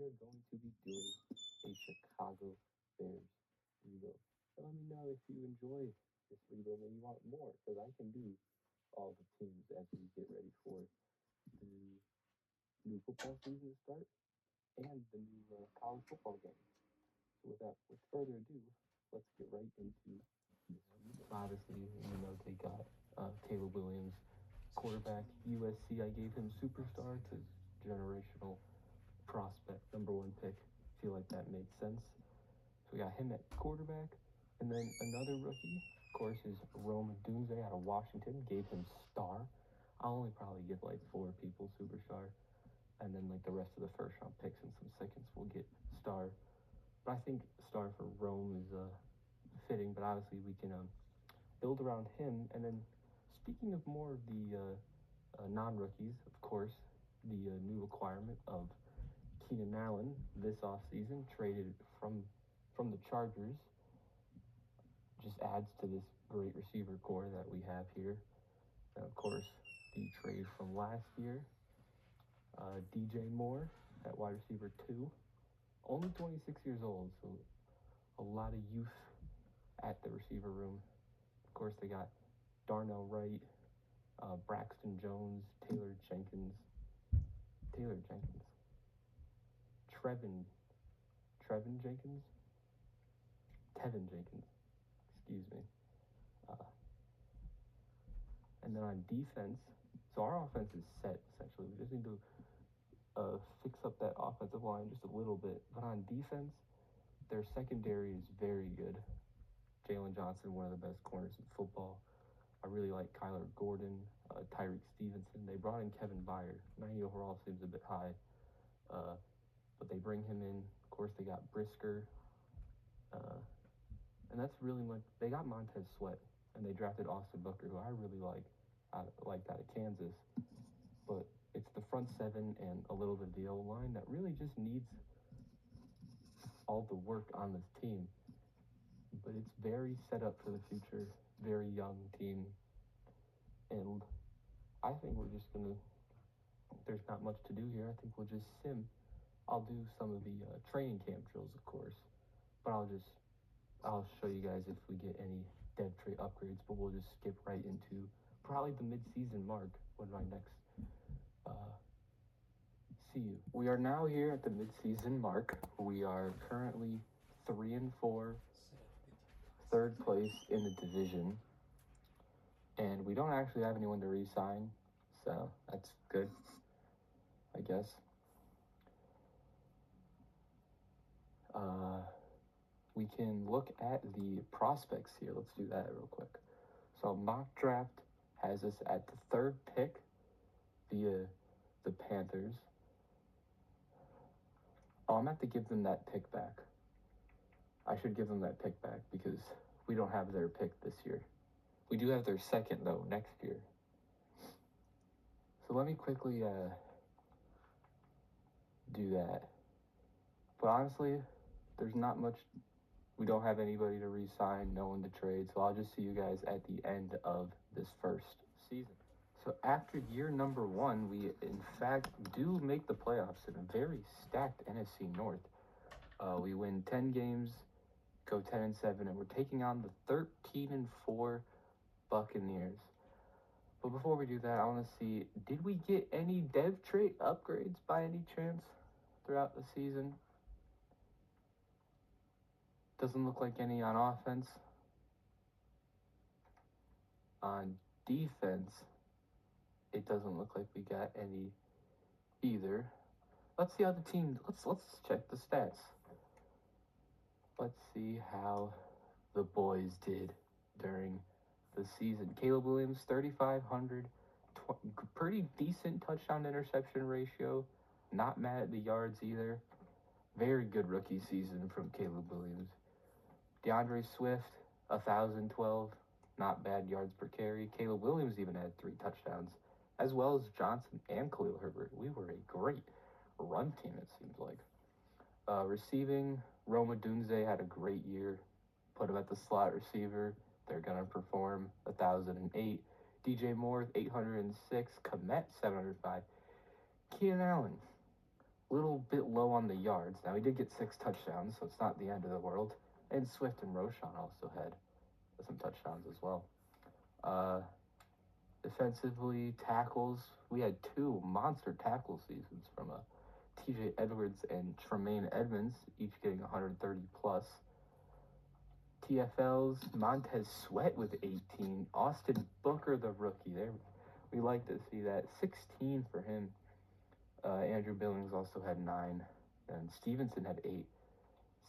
are going to be doing a Chicago Bears rebuild. So let me know if you enjoy this rebuild and you want more, because I can do all the teams as we get ready for the new football season to start and the new college football game. So with further ado, let's get right into this. Obviously, they got Caleb Williams, quarterback, USC. I gave him superstar to generational prospect, number one pick. Feel like that made sense. So we got him at quarterback. And then another rookie, of course, is Rome Dunze out of Washington. Gave him star. I'll only probably give like 4 people superstar. And then like the rest of the first round picks and some seconds will get star. But I think star for Rome is fitting. But obviously we can build around him. And then speaking of more of the non-rookies, of course, the new requirement of Keenan Allen this offseason, traded from the Chargers, just adds to this great receiver core that we have here. And of course, the trade from last year, DJ Moore at wide receiver 2, only 26 years old, so a lot of youth at the receiver room. Of course, they got Darnell Wright, Braxton Jones, Tevin Jenkins, excuse me. And then on defense, so our offense is set, essentially. We just need to fix up that offensive line just a little bit. But on defense, their secondary is very good. Jalen Johnson, one of the best corners in football. I really like Kyler Gordon, Tyreek Stevenson. They brought in Kevin Byard. 90 overall seems a bit high, but they bring him in. Of course, they got Brisker. And that's really much. They got Montez Sweat, and they drafted Austin Booker, who I really like out of Kansas. But it's the front seven and a little bit of the O-line that really just needs all the work on this team. But it's very set up for the future, very young team. And I think we're just going to, there's not much to do here. I think we'll just sim. I'll do some of the training camp drills, of course. But I'll show you guys if we get any dev trait upgrades, but we'll just skip right into probably the mid-season mark when my next see you. We are now here at the mid-season mark. We are currently 3-4, third place in the division, and we don't actually have anyone to re-sign, so that's good, I guess. We can look at the prospects here. Let's do that real quick. So mock draft has us at the 3rd pick via the Panthers. Oh, I'm going to have to give them that pick back. I should give them that pick back because we don't have their pick this year. We do have their 2nd, though, next year. So let me quickly do that. But honestly, there's not much. We don't have anybody to re-sign, no one to trade, so I'll just see you guys at the end of this first season. So after year number 1, we in fact do make the playoffs in a very stacked NFC North. We win 10 games, go 10-7, and we're taking on the 13-4 Buccaneers. But before we do that, I want to see, did we get any dev trait upgrades by any chance throughout the season? Doesn't look like any on offense. On defense, it doesn't look like we got any either. Let's see how the team, let's check the stats. Let's see how the boys did during the season. Caleb Williams, 3,500, pretty decent touchdown interception ratio. Not mad at the yards either. Very good rookie season from Caleb Williams. DeAndre Swift, 1,012, not bad yards per carry. Caleb Williams even had 3 touchdowns, as well as Johnson and Khalil Herbert. We were a great run team, it seems like. Receiving, Rome Dunze had a great year. Put him at the slot receiver. They're going to perform. 1,008. DJ Moore, 806. Komet, 705. Keenan Allen, little bit low on the yards. Now, he did get 6 touchdowns, so it's not the end of the world. And Swift and Roschon also had some touchdowns as well. Defensively, tackles, we had 2 monster tackle seasons from TJ Edwards and Tremaine Edmonds, each getting 130 plus. TFLs, Montez Sweat with 18. Austin Booker, the rookie. There, we like to see that. 16 for him. Andrew Billings also had 9. And Stevenson had 8.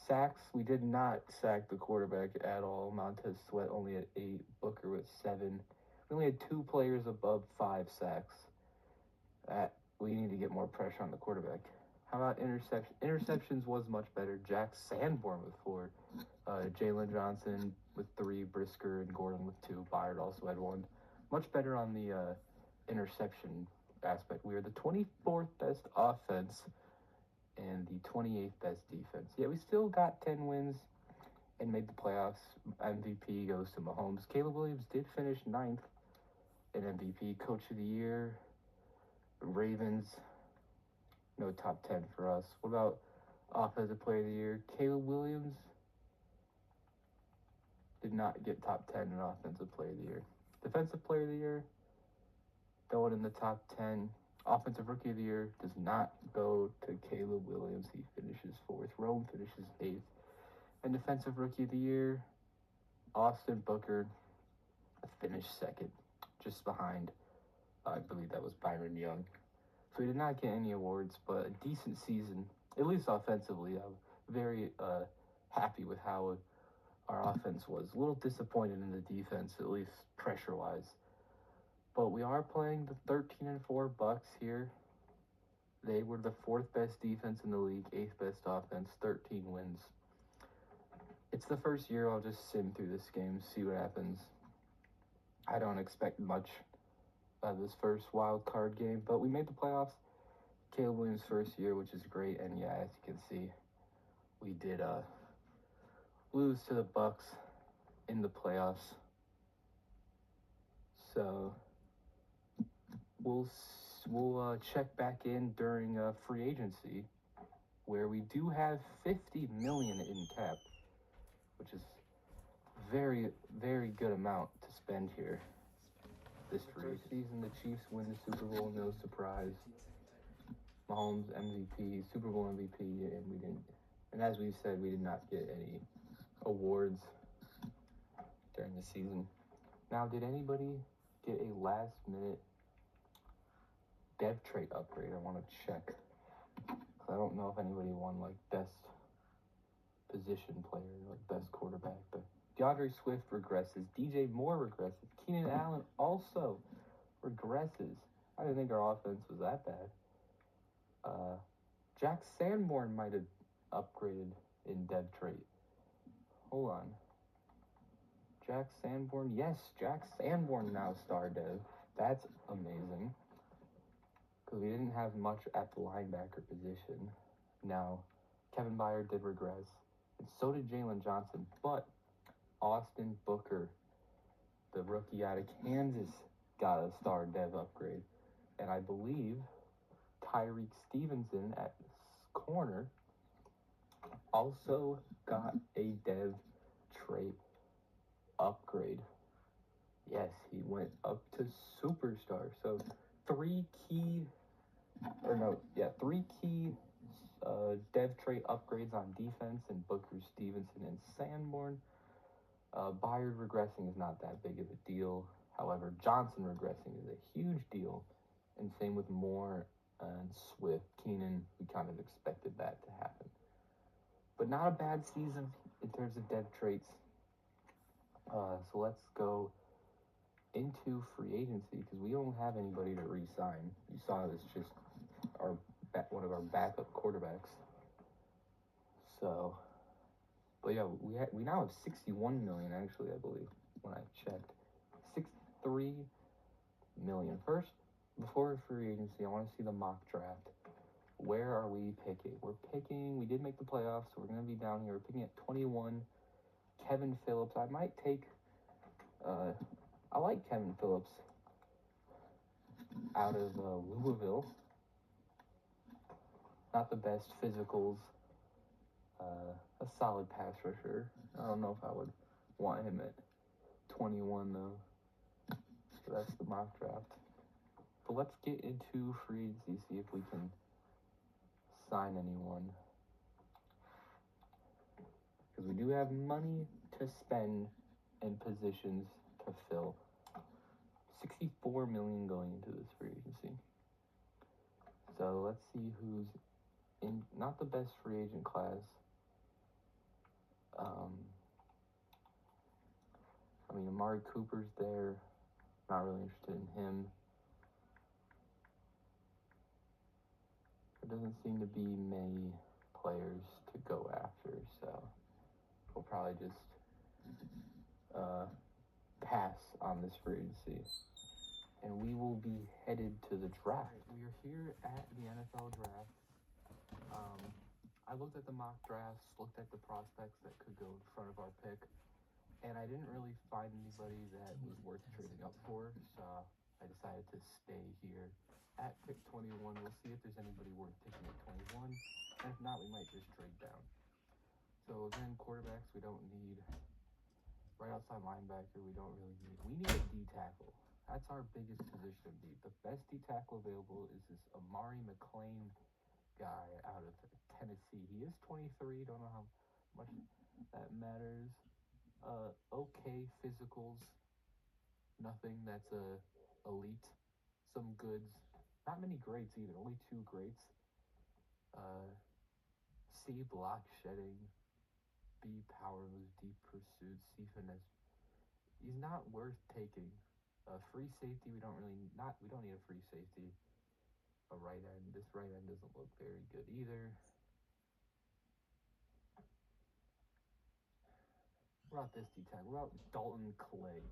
Sacks, we did not sack the quarterback at all. Montez Sweat only had 8. Booker with 7. We only had 2 players above 5 sacks. We need to get more pressure on the quarterback. How about interceptions? Interceptions was much better. Jack Sanborn with 4. Jalen Johnson with 3. Brisker and Gordon with 2. Byard also had 1. Much better on the interception aspect. We are the 24th best offense and the 28th best defense. Yeah, we still got 10 wins and made the playoffs. MVP goes to Mahomes. Caleb Williams did finish 9th in MVP. Coach of the Year, Ravens, no top 10 for us. What about Offensive Player of the Year? Caleb Williams did not get top 10 in Offensive Player of the Year. Defensive Player of the Year, going in the top 10. Offensive Rookie of the Year does not go to Caleb Williams. He finishes 4th. Rome finishes 8th. And Defensive Rookie of the Year, Austin Booker finished 2nd, just behind, I believe that was Byron Young. So we did not get any awards, but a decent season, at least offensively. I'm very happy with how our offense was. A little disappointed in the defense, at least pressure-wise. But we are playing the 13-4 Bucks here. They were the 4th best defense in the league, 8th best offense, 13 wins. It's the first year. I'll just sim through this game, see what happens. I don't expect much this first wild card game, but we made the playoffs. Caleb Williams' first year, which is great, and yeah, as you can see, we did lose to the Bucks in the playoffs. So we'll check back in during free agency, where we do have $50 million in cap, which is very, very good amount to spend here. This first season, the Chiefs win the Super Bowl, no surprise. Mahomes MVP, Super Bowl MVP, and we didn't. And as we said, we did not get any awards during the season. Now, did anybody get a last-minute dev trait upgrade? I want to check. I don't know if anybody won like best position player, like best quarterback, but DeAndre Swift regresses. DJ Moore regresses. Keenan Allen also regresses. I didn't think our offense was that bad. Jack Sanborn might have upgraded in dev trait. Hold on. Jack Sanborn. Yes, Jack Sanborn now star dev. That's amazing. Because we didn't have much at the linebacker position. Now, Kevin Byard did regress. And so did Jalen Johnson. But Austin Booker, the rookie out of Kansas, got a star dev upgrade. And I believe Tyreek Stevenson at corner also got a dev trait upgrade. Yes, he went up to superstar. So three key dev trait upgrades on defense in Booker, Stevenson, and Sanborn. Byard regressing is not that big of a deal. However, Johnson regressing is a huge deal. And same with Moore and Swift. Keenan, we kind of expected that to happen. But not a bad season in terms of dev traits. So let's go into free agency because we don't have anybody to re-sign. You saw this just one of our backup quarterbacks. So, but yeah, we now have 61 million actually, I believe, when I checked. 63 million. First, before free agency, I want to see the mock draft. Where are we picking? We did make the playoffs, so we're going to be down here. We're picking at 21. Kevin Phillips. I might take, I like Kevin Phillips out of Louisville. Not the best physicals. A solid pass rusher. I don't know if I would want him at 21 though. So that's the mock draft. But let's get into free agency, see if we can sign anyone. Because we do have money to spend and positions to fill. 64 million going into this free agency. So let's see who's in. Not the best free agent class. I mean, Amari Cooper's there. Not really interested in him. There doesn't seem to be many players to go after, so we'll probably just pass on this free agency. And we will be headed to the draft. We are here at the NFL draft. I looked at the mock drafts, looked at the prospects that could go in front of our pick, and I didn't really find anybody that was worth trading up for, so I decided to stay here at pick 21. We'll see if there's anybody worth picking at 21, and if not, we might just trade down. So again, quarterbacks we don't need. Right outside linebacker we don't really need. We need a D tackle. That's our biggest position of need. The best D tackle available is this Amari McLean guy out of Tennessee. He is 23. Don't know how much that matters. Okay physicals. Nothing that's elite. Some goods. Not many greats either. Only 2 greats. C block shedding. B power moves, deep pursuit. C finesse. He's not worth taking. Free safety, we don't need a free safety. A right end, this right end doesn't look very good either. What about this D-tackle? What about Dalton Clay?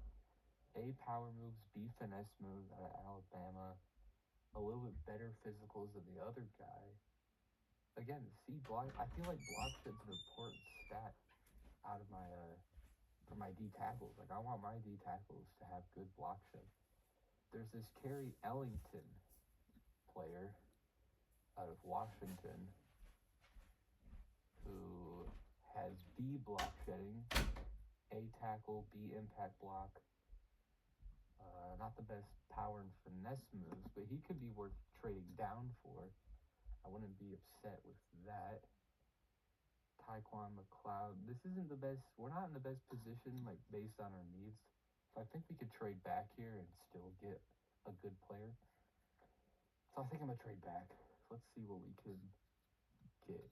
A power moves, B finesse moves out of Alabama. A little bit better physicals than the other guy. Again, C block. I feel like block shed's an important stat out of my for my D tackles. Like I want my D tackles to have good block shed. There's this Kerry Ellington player out of Washington who has B block shedding, A tackle, B impact block. Not the best power and finesse moves, but he could be worth trading down for. I wouldn't be upset with that. Tyquan McLeod. This isn't the best. We're not in the best position, like based on our needs. So I think we could trade back here and still get a good player. So I think I'm gonna trade back. Let's see what we can get.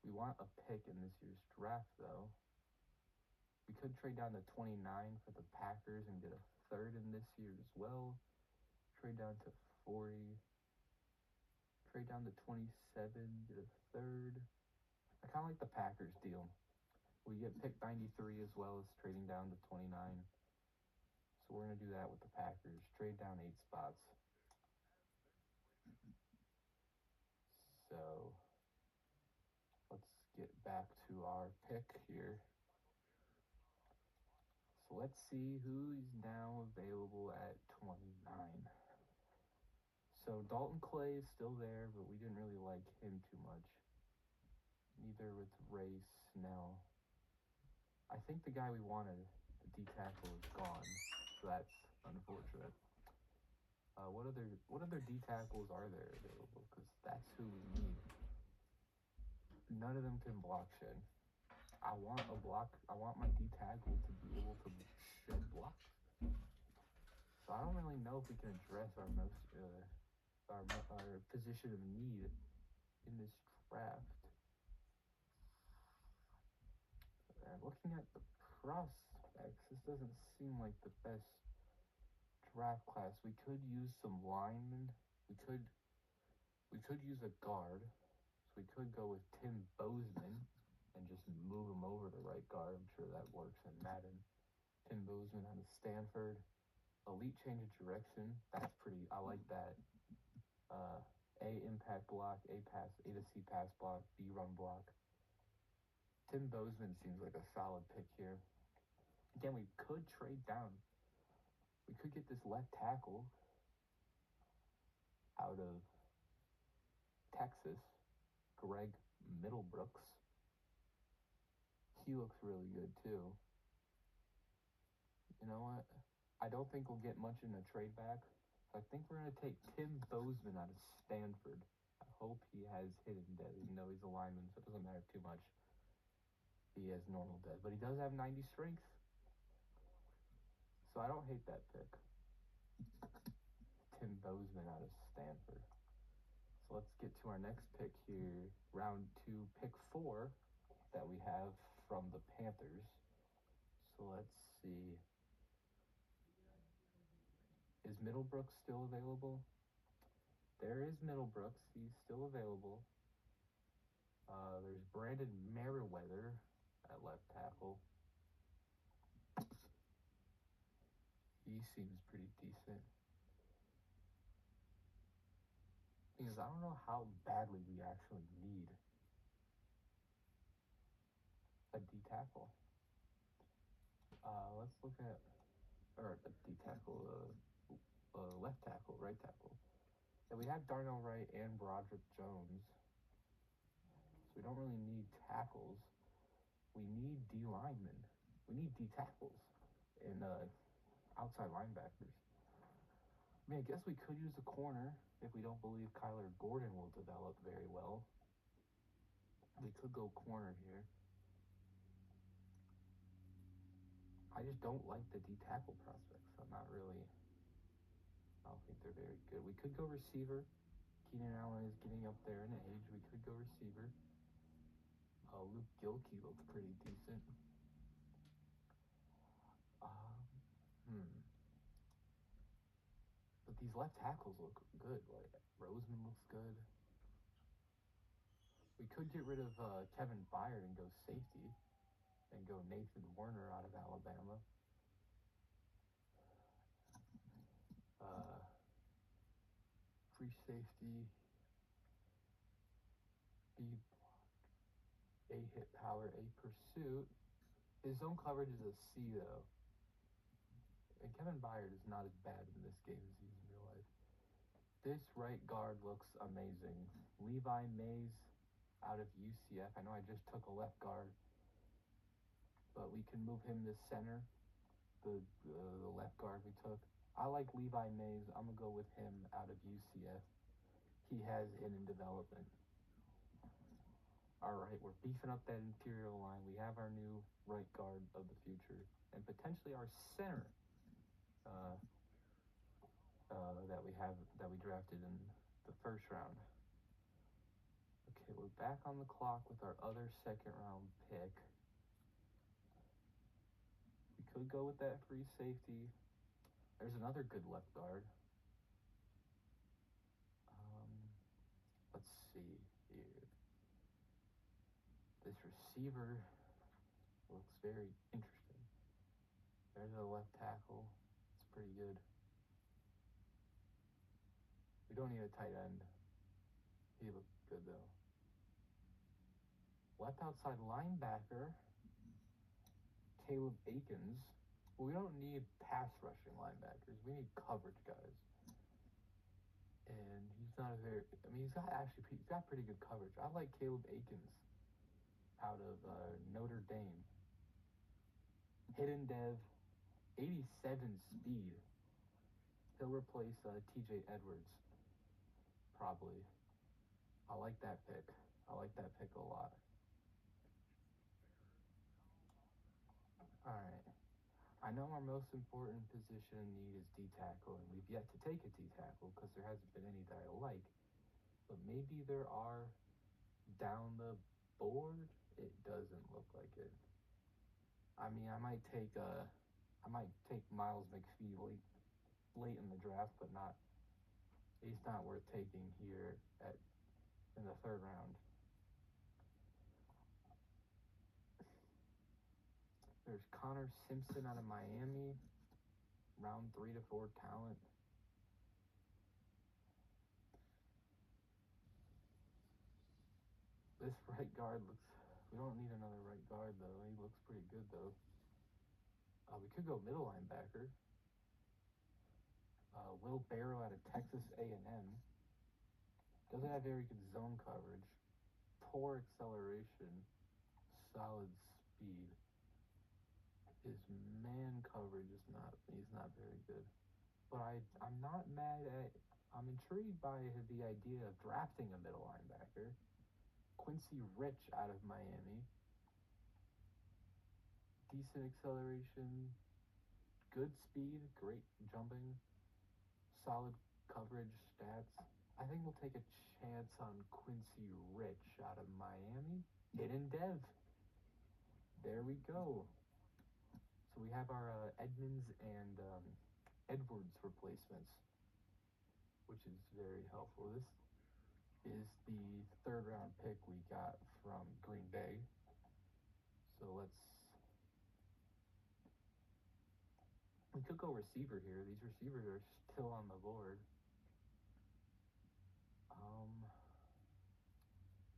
We want a pick in this year's draft, though. We could trade down to 29 for the Packers and get a third in this year as well. Trade down to 40. Trade down to 27, get a third. I kind of like the Packers deal. We get pick 93 as well as trading down to 29. So we're going to do that with the Packers. Trade down 8 spots. So let's get back to our pick here. So let's see who's now available at 29. So Dalton Clay is still there, but we didn't really like him too much. Neither with Ray Snell. I think the guy we wanted, the D tackle, is gone. So that's unfortunate. What other D tackles are there available? Because that's who we need. None of them can block shed. I want my D tackle to be able to shed blocks. So I don't really know if we can address our our position of need in this draft. And looking at the prospects, this doesn't seem like the best draft class. We could use some linemen. We could use a guard. So we could go with Tim Bozeman and just move him over to right guard. I'm sure that works in Madden. Tim Bozeman out of Stanford. Elite change of direction. That's pretty. I like that. A impact block, A to C pass block, B run block. Tim Bozeman seems like a solid pick here. Again, we could trade down. We could get this left tackle out of Texas, Greg Middlebrooks. He looks really good too. You know what? I don't think we'll get much in a trade back. I think we're going to take Tim Bozeman out of Stanford. I hope he has hidden dead, even though he's a lineman, so it doesn't matter too much. He has normal dead, but he does have 90 strength. So I don't hate that pick. Tim Bozeman out of Stanford. So let's get to our next pick here. Round 2, pick 4 that we have from the Panthers. So let's see. Is Middlebrooks still available? There is Middlebrooks. He's still available. There's Brandon Merriweather at left tackle. He seems pretty decent. Because I don't know how badly we actually need a D tackle. Let's look at, or a D tackle, left tackle, right tackle. And we have Darnell Wright and Broderick Jones. So we don't really need tackles. We need D linemen. We need D tackles and outside linebackers. I mean, I guess we could use a corner if we don't believe Kyler Gordon will develop very well. We could go corner here. I just don't like the D tackle prospects. I don't think they're very good. We could go receiver. Keenan Allen is getting up there in age. We could go receiver. Luke Gilkey looks pretty decent. But these left tackles look good. Like Roseman looks good. We could get rid of Kevin Byard and go safety and go Nathan Warner out of Alabama. Free safety, B block, A hit power, A pursuit. His zone coverage is a C though. And Kevin Byard is not as bad in this game as he is in real life. This right guard looks amazing. Levi Mays out of UCF. I know I just took a left guard, but we can move him to center. The left guard we took. I like Levi Mays. I'm going to go with him out of UCF. He has hidden development. All right, we're beefing up that interior line. We have our new right guard of the future and potentially our center that we drafted in the first round. Okay, we're back on the clock with our other second round pick. We could go with that free safety. There's another good left guard. Let's see here. This receiver looks very interesting. There's a left tackle. It's pretty good. We don't need a tight end. He looked good though. Left outside linebacker, Caleb Akins. Well, we don't need pass rushing linebackers. We need coverage guys. And he's not a very, I mean, he's got pretty good coverage. I like Caleb Akins out of Notre Dame. Hidden dev, 87 speed. He'll replace TJ Edwards, probably. I like that pick. I like that pick a lot. All right. I know our most important position in need is D tackle, and we've yet to take a D tackle because there hasn't been any that I like. But maybe there are down the board. It doesn't look like it. I mean, I might take Miles McPhee late in the draft, but he's not worth taking here in the third round. There's Connor Simpson out of Miami, round 3 to 4 talent. This right guard we don't need another right guard though. He looks pretty good though. We could go middle linebacker. Will Barrow out of Texas A&M. Doesn't have very good zone coverage, poor acceleration, solid speed. His man coverage is he's not very good. But I'm not mad at, I'm intrigued by the idea of drafting a middle linebacker. Quincy Rich out of Miami. Decent acceleration, good speed, great jumping, solid coverage stats. I think we'll take a chance on Quincy Rich out of Miami. Hidden Dev. There we go. So we have our Edmonds and Edwards replacements, which is very helpful. This is the 3rd round pick we got from Green Bay. So we could go receiver here. These receivers are still on the board.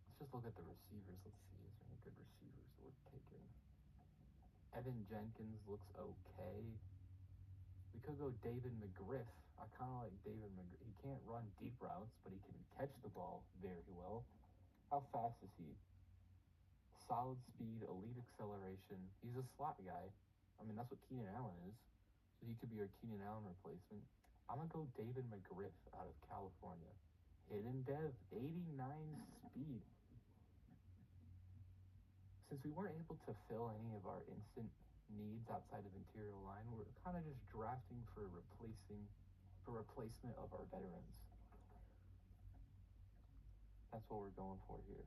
Let's just look at the receivers. Let's see, is there any good receivers worth taking? Evan Jenkins looks okay. We could go David McGriff. I kind of like David McGriff. He can't run deep routes, but he can catch the ball very well. How fast is he? Solid speed, elite acceleration. He's a slot guy. I mean, that's what Keenan Allen is. So he could be our Keenan Allen replacement. I'm going to go David McGriff out of California. Hidden Dev, 89 speed. Since we weren't able to fill any of our instant needs outside of interior line, we're kind of just drafting for replacement of our veterans. That's what we're going for here.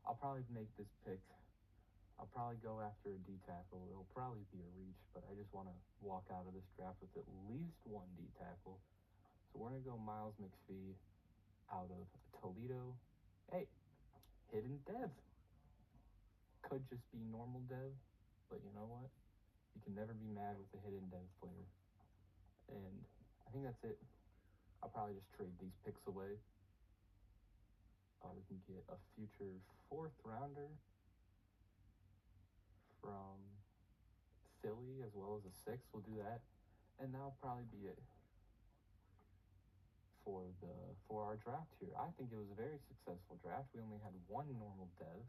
I'll probably make this pick. I'll probably go after a D tackle. It'll probably be a reach, but I just want to walk out of this draft with at least one D tackle. So we're going to go Miles McPhee out of Toledo. Hey, Hidden Dev. Could just be normal Dev, but you know what? You can never be mad with a Hidden Dev player. And I think that's it. I'll probably just trade these picks away. We can get a future 4th rounder from Philly as well as a 6th. We'll do that. And that'll probably be it for our draft here. I think it was a very successful draft. We only had one normal dev,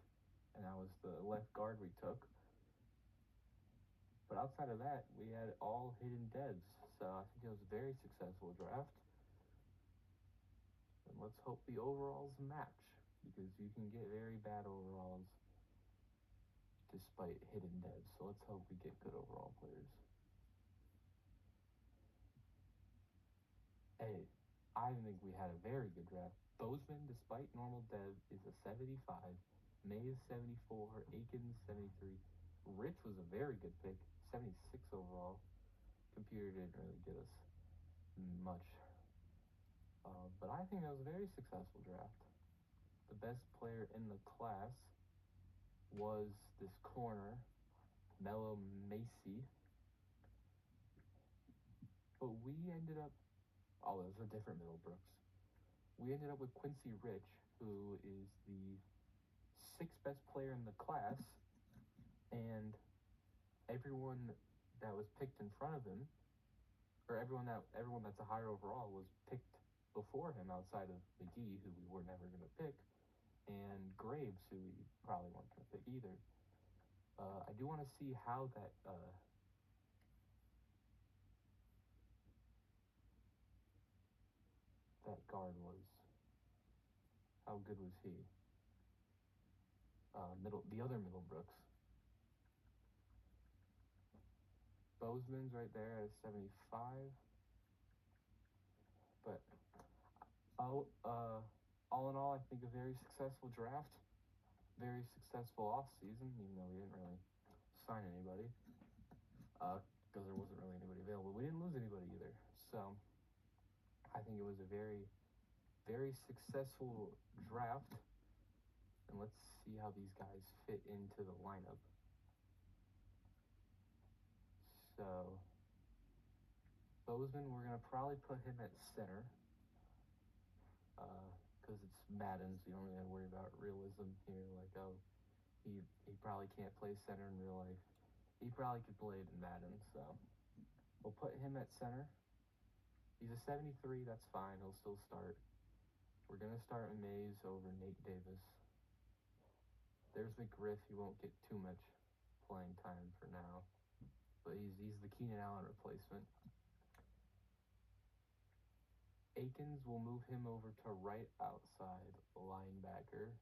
and that was the left guard we took. But outside of that, we had all hidden devs. So I think it was a very successful draft. And let's hope the overalls match, because you can get very bad overalls despite hidden devs. So let's hope we get good overall players. Hey, I think we had a very good draft. Bozeman, despite normal dev, is a 75. Mays 74. Aikens 73. Rich was a very good pick, 76 overall. Computer didn't really get us much. But I think that was a very successful draft. The best player in the class was this corner, Mello Macy. But we ended up, those are different Middlebrooks. We ended up with Quincy Rich, who is the 6th best player in the class, and everyone that was picked in front of him, or everyone that's a higher overall, was picked before him outside of McGee, who we were never going to pick, and Graves, who we probably weren't going to pick either. I do want to see how that guard was. How good was he? The other Middlebrooks. Bozeman's right there at 75. But all in all, I think a very successful draft, very successful off season, even though we didn't really sign anybody, because there wasn't really anybody available. We didn't lose anybody either. So I think it was a very, very successful draft. And let's see how these guys fit into the lineup. So Bozeman, we're going to probably put him at center, because it's Madden, so you don't really have to worry about realism here. Like, he probably can't play center in real life. He probably could play it in Madden, so We'll put him at center. He's a 73, that's fine. He'll still start. We're going to start Mays over Nate Davis. There's McGriff. He won't get too much playing time for now, but he's the Keenan Allen replacement. Akins will move him over to right outside linebacker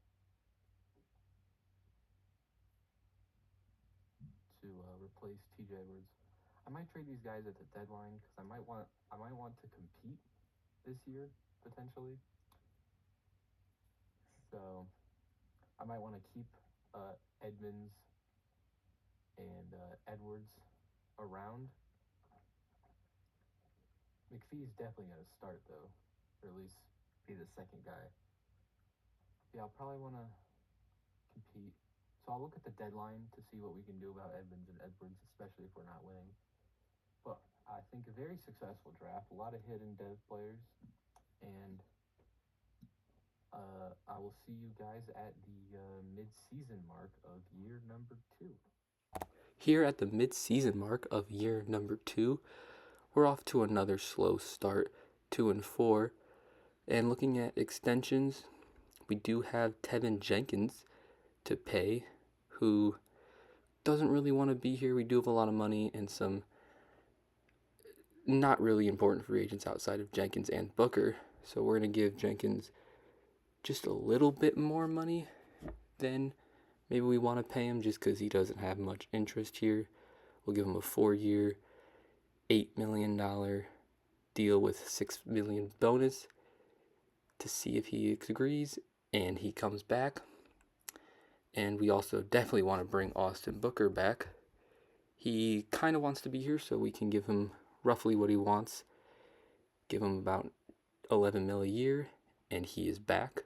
to replace TJ Edwards. I might trade these guys at the deadline because I might want to compete this year potentially. So I might want to keep Edmonds and Edwards around. McPhee's definitely going to start though, or at least be the second guy. Yeah, I'll probably want to compete. So I'll look at the deadline to see what we can do about Edmonds and Edwards, especially if we're not winning. But I think a very successful draft, a lot of hidden dev players, and I will see you guys at the mid-season mark of year number 2. Here at the mid-season mark of year number 2, we're off to another slow start, 2-4. And looking at extensions, we do have Tevin Jenkins to pay, who doesn't really want to be here. We do have a lot of money and some not really important free agents outside of Jenkins and Booker. So we're going to give Jenkins just a little bit more money than maybe we want to pay him just because he doesn't have much interest here. We'll give him a 4-year, $8 million deal with $6 million bonus to see if he agrees and he comes back. And we also definitely want to bring Austin Booker back. He kind of wants to be here, so we can give him roughly what he wants. Give him about $11 million a year, and he is back.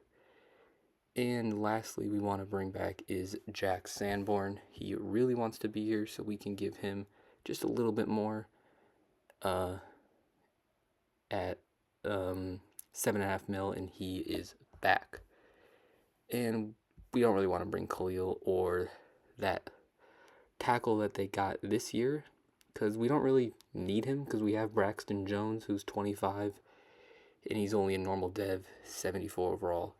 And lastly, we want to bring back is Jack Sanborn. He really wants to be here, so we can give him just a little bit more at $7.5 million, and he is back. And we don't really want to bring Khalil or that tackle that they got this year because we don't really need him because we have Braxton Jones, who's 25, and he's only a normal dev, 74 overall.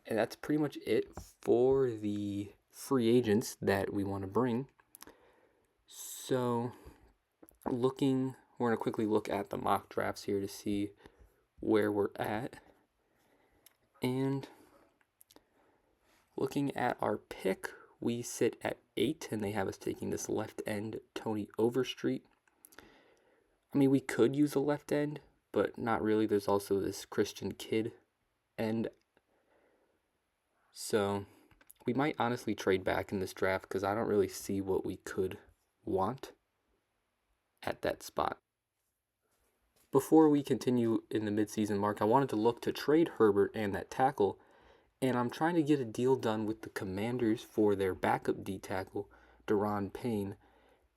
And that's pretty much it for the free agents that we want to bring. So we're going to quickly look at the mock drafts here to see where we're at. And looking at our pick, we sit at 8, and they have us taking this left end, Tony Overstreet. I mean, we could use a left end, but not really. There's also this Christian Kidd end. So we might honestly trade back in this draft because I don't really see what we could want at that spot. Before we continue in the midseason mark, I wanted to look to trade Herbert and that tackle, and I'm trying to get a deal done with the Commanders for their backup D tackle, Daron Payne.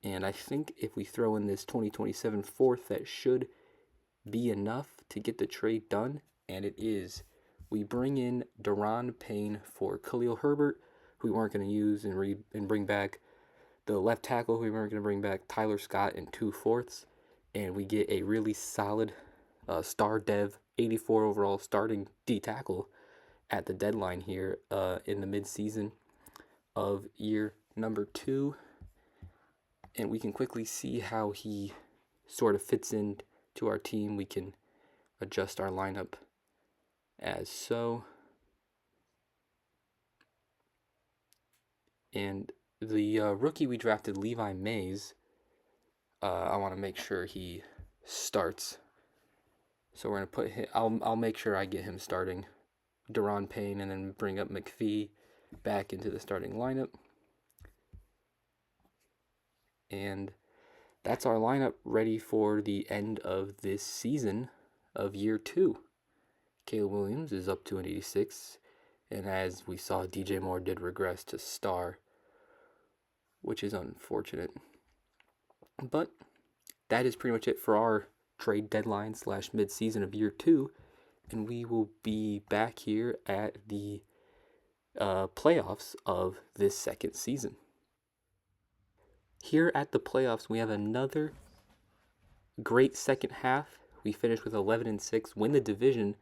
And I think if we throw in this 2027 fourth, that should be enough to get the trade done, and it is. We bring in Daron Payne for Khalil Herbert, who we weren't going to use, and bring back the left tackle, who we weren't going to bring back, Tyler Scott, in 2 fourths. And we get a really solid star dev, 84 overall starting D tackle at the deadline here in the midseason of year number 2. And we can quickly see how he sort of fits in to our team. We can adjust our lineup as so. And the rookie we drafted, Levi Mays, I want to make sure he starts. So we're going to put him, I'll make sure I get him starting Daron Payne and then bring up McPhee back into the starting lineup. And that's our lineup ready for the end of this season of year 2. Caleb Williams is up to an 86. And as we saw, DJ Moore did regress to star, which is unfortunate. But that is pretty much it for our trade deadline / mid-season of year 2. And we will be back here at the playoffs of this second season. Here at the playoffs, we have another great second half. We finished with 11-6, win the division,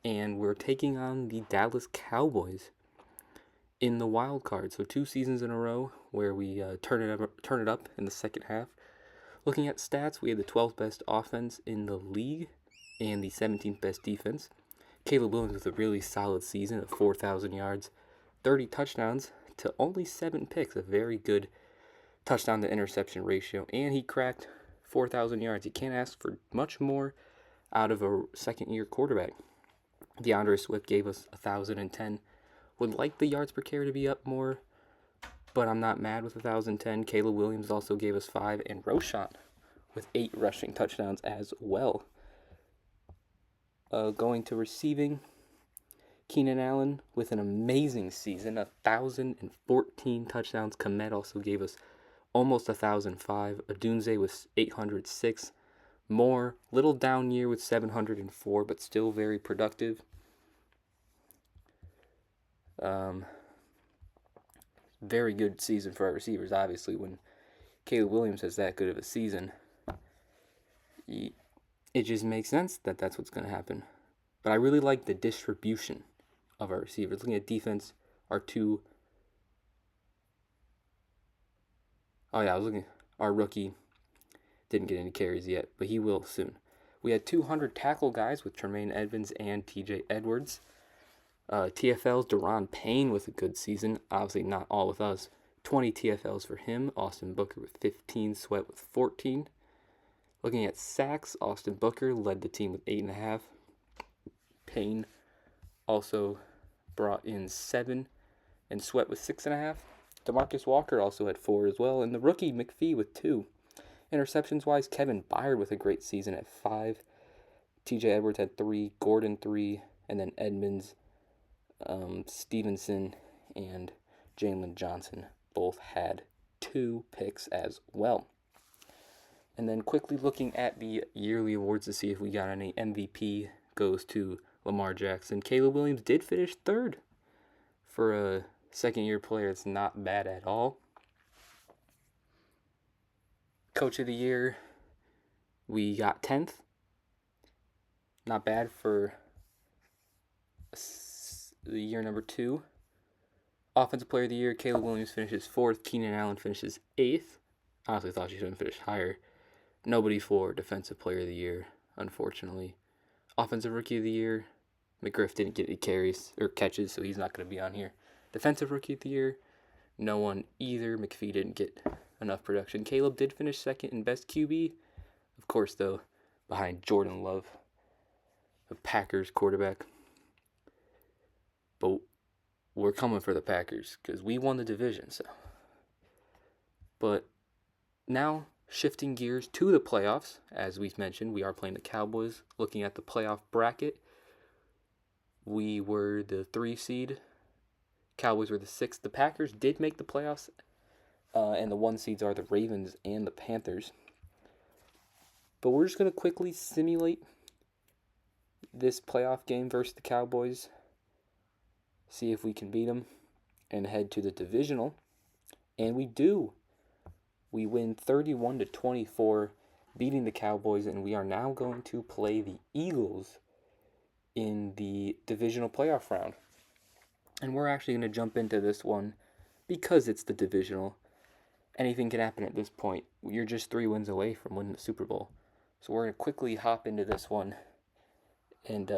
and we're taking on the Dallas Cowboys in the wild card. So 2 seasons in a row where we turn it up in the second half. Looking at stats, we had the 12th best offense in the league and the 17th best defense. Caleb Williams with a really solid season of 4,000 yards, 30 touchdowns to only 7 picks, a very good touchdown to interception ratio, and he cracked 4,000 yards. You can't ask for much more out of a second-year quarterback. DeAndre Swift gave us 1,010. Would like the yards per carry to be up more, but I'm not mad with 1,010. Caleb Williams also gave us 5, and Roschon with 8 rushing touchdowns as well. Going to receiving, Keenan Allen with an amazing season, 1,014 touchdowns. Komet also gave us almost 1,005. Odunze with 806. Moore, little down year with 704, but still very productive. Very good season for our receivers, obviously. When Caleb Williams has that good of a season, it just makes sense that that's what's going to happen. But I really like the distribution of our receivers. Looking at defense, our rookie didn't get any carries yet, but he will soon. We had 200 tackle guys with Tremaine Edmonds and TJ Edwards. TFL's Deron Payne with a good season. Obviously not all with us. 20 TFLs for him. Austin Booker with 15. Sweat with 14. Looking at sacks, Austin Booker led the team with 8.5. Payne also brought in 7. And Sweat with 6.5. DeMarcus Walker also had 4 as well. And the rookie McPhee with 2. Interceptions-wise, Kevin Byard with a great season at 5. TJ Edwards had 3. Gordon 3. And then Edmonds, Stevenson, and Jalen Johnson both had 2 picks as well. And then quickly looking at the yearly awards to see if we got any. MVP goes to Lamar Jackson. Caleb Williams did finish 3rd. For a second-year player, it's not bad at all. Coach of the year, we got 10th. Not bad for the year number 2. Offensive player of the year, Caleb Williams finishes 4th. Keenan Allen finishes 8th. Honestly thought she should have finished higher. Nobody for defensive player of the year, unfortunately. Offensive rookie of the year, McGriff didn't get any carries or catches, so he's not going to be on here. Defensive rookie of the year, no one either. McPhee didn't get enough production. Caleb did finish 2nd in best QB. Of course, though, behind Jordan Love, the Packers quarterback. But we're coming for the Packers because we won the division. So, but now shifting gears to the playoffs, as we've mentioned, we are playing the Cowboys. Looking at the playoff bracket, we were the 3 seed. Cowboys were the 6th. The Packers did make the playoffs, and the 1 seeds are the Ravens and the Panthers. But we're just going to quickly simulate this playoff game versus the Cowboys, see if we can beat them, and head to the divisional. And we do. We win 31-24, beating the Cowboys, and we are now going to play the Eagles in the divisional playoff round. And we're actually going to jump into this one because it's the divisional. Anything can happen at this point. You're just 3 wins away from winning the Super Bowl. So we're going to quickly hop into this one and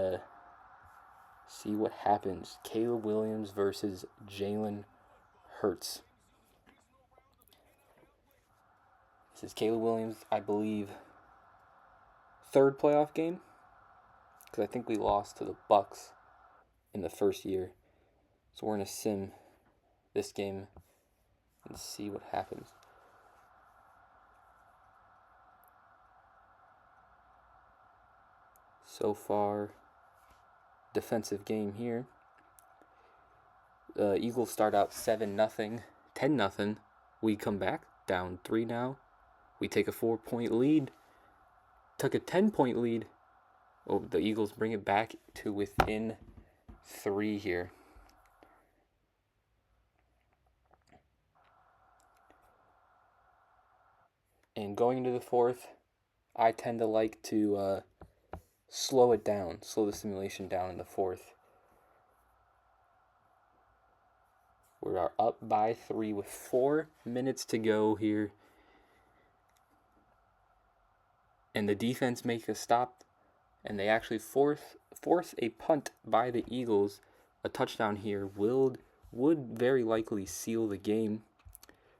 see what happens. Caleb Williams versus Jalen Hurts. This is Caleb Williams, I believe, 3rd playoff game, because I think we lost to the Bucks in the first year. So we're going to sim this game and see what happens. So far, defensive game here. Eagles start out 7-0, 10-0. We come back down 3 now. We take a 4-point lead. Took a 10-point lead. Oh, the Eagles bring it back to within 3 here. And going into the 4th, I tend to like to slow the simulation down in the fourth. We are up by 3 with 4 minutes to go here. And the defense makes a stop, and they actually force a punt by the Eagles. A touchdown here would very likely seal the game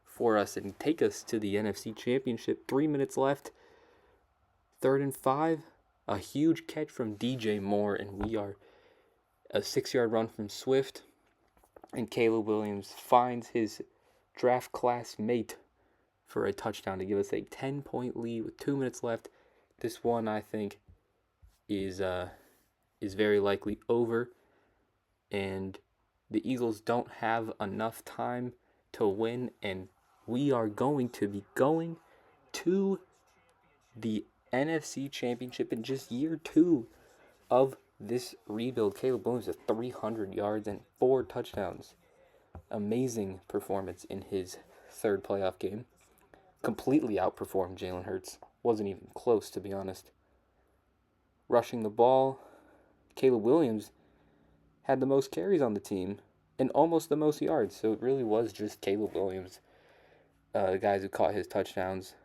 for us and take us to the NFC Championship. 3 minutes left. 3rd and 5. A huge catch from DJ Moore, and we are a 6-yard run from Swift. And Caleb Williams finds his draft class mate for a touchdown to give us a 10-point lead with 2 minutes left. This one, I think, is very likely over, and the Eagles don't have enough time to win, and we are going to be going to the NFC Championship in just year 2 of this rebuild. Caleb Williams has 300 yards and 4 touchdowns. Amazing performance in his 3rd playoff game. Completely outperformed Jalen Hurts. Wasn't even close, to be honest. Rushing the ball, Caleb Williams had the most carries on the team and almost the most yards. So it really was just Caleb Williams. The guys who caught his touchdowns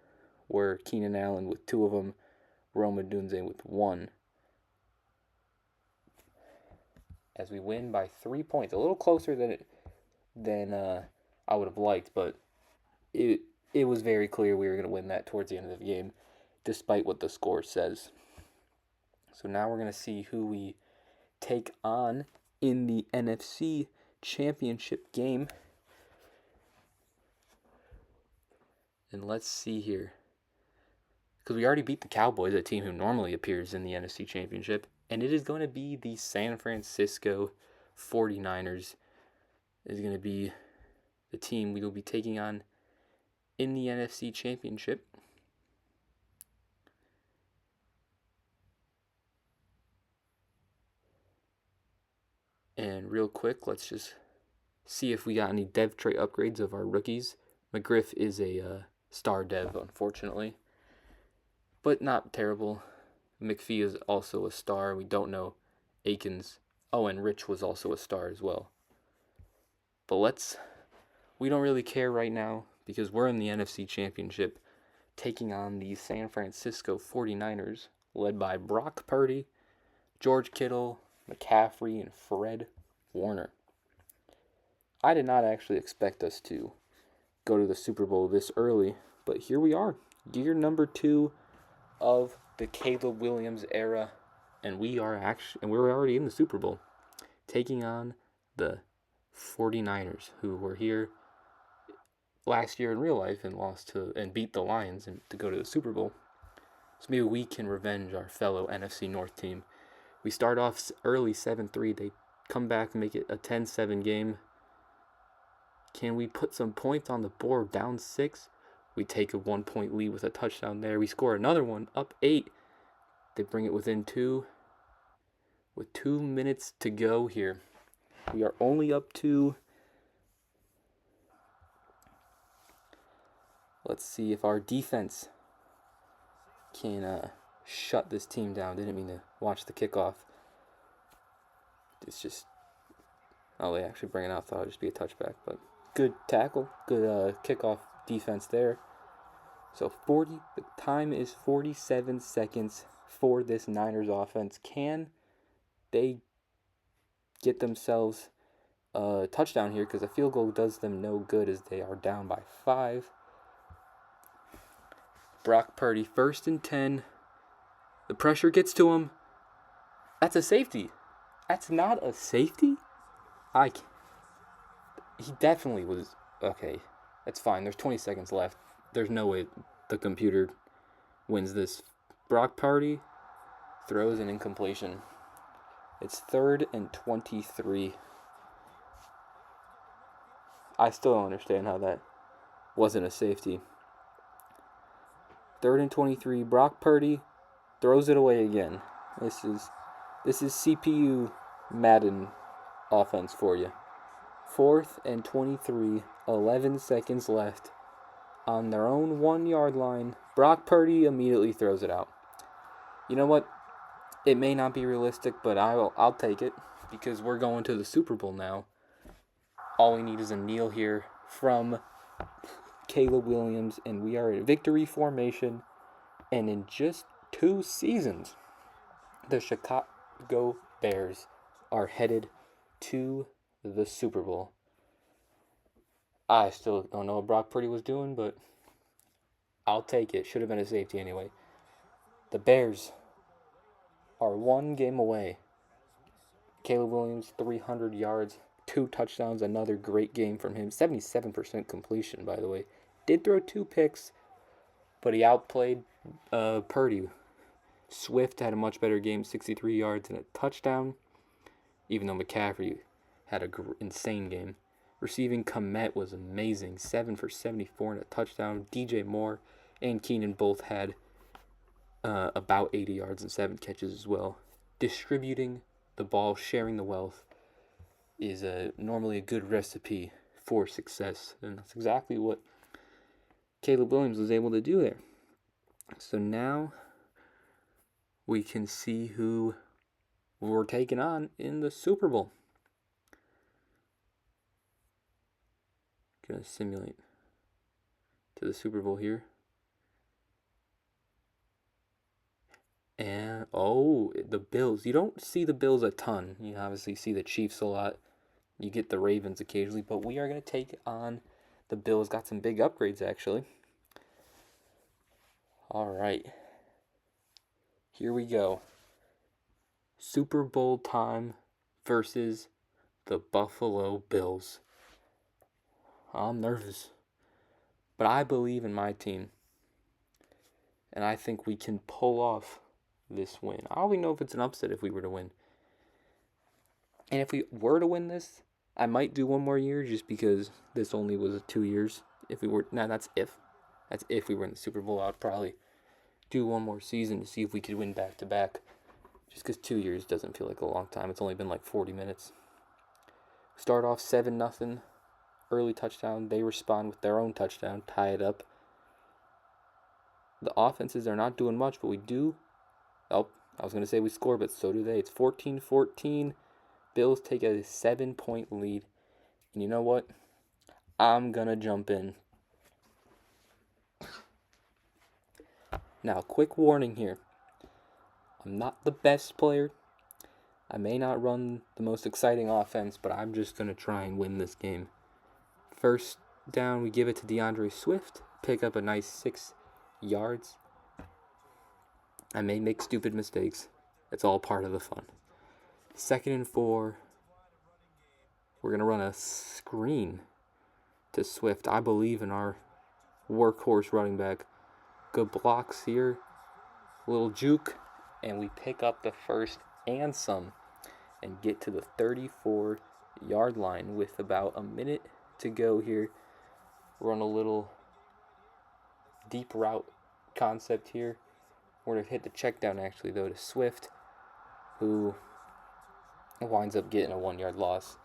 were Keenan Allen with 2 of them, Rome Odunze with 1. As we win by 3 points, a little closer than I would have liked, but it was very clear we were going to win that towards the end of the game, despite what the score says. So now we're going to see who we take on in the NFC Championship game. And let's see here. Because we already beat the Cowboys, a team who normally appears in the NFC Championship. And it is going to be the San Francisco 49ers. Is going to be the team we will be taking on in the NFC Championship. And real quick, let's just see if we got any dev trait upgrades of our rookies. McGriff is a star dev, unfortunately, but not terrible. McPhee is also a star. We don't know Akins. Oh, and Rich was also a star as well. But we don't really care right now because we're in the NFC Championship taking on the San Francisco 49ers, led by Brock Purdy, George Kittle, McCaffrey, and Fred Warner. I did not actually expect us to go to the Super Bowl this early, but here we are. Year number 2 of the Caleb Williams era, and we're already in the Super Bowl, taking on the 49ers, who were here last year in real life and beat the Lions and to go to the Super Bowl. So maybe we can revenge our fellow NFC North team. We start off early 7-3. They come back and make it a 10-7 game. Can we put some points on the board? Down 6. We take a 1-point lead with a touchdown there. We score another one, up 8. They bring it within 2. With 2 minutes to go here. We are only up 2. Let's see if our defense can shut this team down. Didn't mean to watch the kickoff. It's just... Oh, they actually bring it out. Thought it would just be a touchback. But good tackle. Good kickoff defense there. So the time is 47 seconds for this Niners offense. Can they get themselves a touchdown here? Because a field goal does them no good as they are down by 5. Brock Purdy, 1st and 10. The pressure gets to him. That's a safety. That's not a safety? He definitely was. Okay, that's fine. There's 20 seconds left. There's no way the computer wins this. Brock Purdy throws an incompletion. It's 3rd and 23. I still don't understand how that wasn't a safety. 3rd and 23. Brock Purdy throws it away again. This is CPU Madden offense for you. 4th and 23. 11 seconds left. on their own 1 yard line. Brock Purdy immediately throws it out. You know what? It may not be realistic, but I'll take it because we're going to the Super Bowl now. All we need is a kneel here from Caleb Williams, and we are in victory formation. And in just 2 seasons, the Chicago Bears are headed to the Super Bowl. I still don't know what Brock Purdy was doing, but I'll take it. Should have been a safety anyway. The Bears are 1 game away. Caleb Williams, 300 yards, 2 touchdowns, another great game from him. 77% completion, by the way. Did throw 2 picks, but he outplayed Purdy. Swift had a much better game, 63 yards and a touchdown, even though McCaffrey had an insane game. Receiving Kmet was amazing, 7 for 74 and a touchdown. DJ Moore and Keenan both had about 80 yards and 7 catches as well. Distributing the ball, sharing the wealth is normally a good recipe for success, and that's exactly what Caleb Williams was able to do there. So now we can see who we're taking on in the Super Bowl. Gonna simulate to the Super Bowl here. And, the Bills. You don't see the Bills a ton. You obviously see the Chiefs a lot. You get the Ravens occasionally. But we are going to take on the Bills. Got some big upgrades, actually. All right. Here we go. Super Bowl time versus the Buffalo Bills. I'm nervous. But I believe in my team. And I think we can pull off this win. I don't even know if it's an upset if we were to win. And if we were to win this, I might do 1 more year just because this only was 2 years. If we were, that's if. That's if we were in the Super Bowl. I'd probably do 1 more season to see if we could win back-to-back. Just because 2 years doesn't feel like a long time. It's only been like 40 minutes. Start off 7-0. Early touchdown. They respond with their own touchdown. Tie it up. The offenses are not doing much, but we do. Oh, I was going to say we score, but so do they. It's 14-14. Bills take a 7-point lead. And you know what? I'm going to jump in. Now, quick warning here. I'm not the best player. I may not run the most exciting offense, but I'm just going to try and win this game. First down, we give it to DeAndre Swift. Pick up a nice 6 yards. I may make stupid mistakes. It's all part of the fun. 2nd and 4. We're going to run a screen to Swift. I believe in our workhorse running back. Good blocks here. A little juke. And we pick up the first and some. And get to the 34-yard line with about a minute to go here. Run a little deep route concept here. We're going to hit the check down, actually, though, to Swift, who winds up getting a 1-yard loss.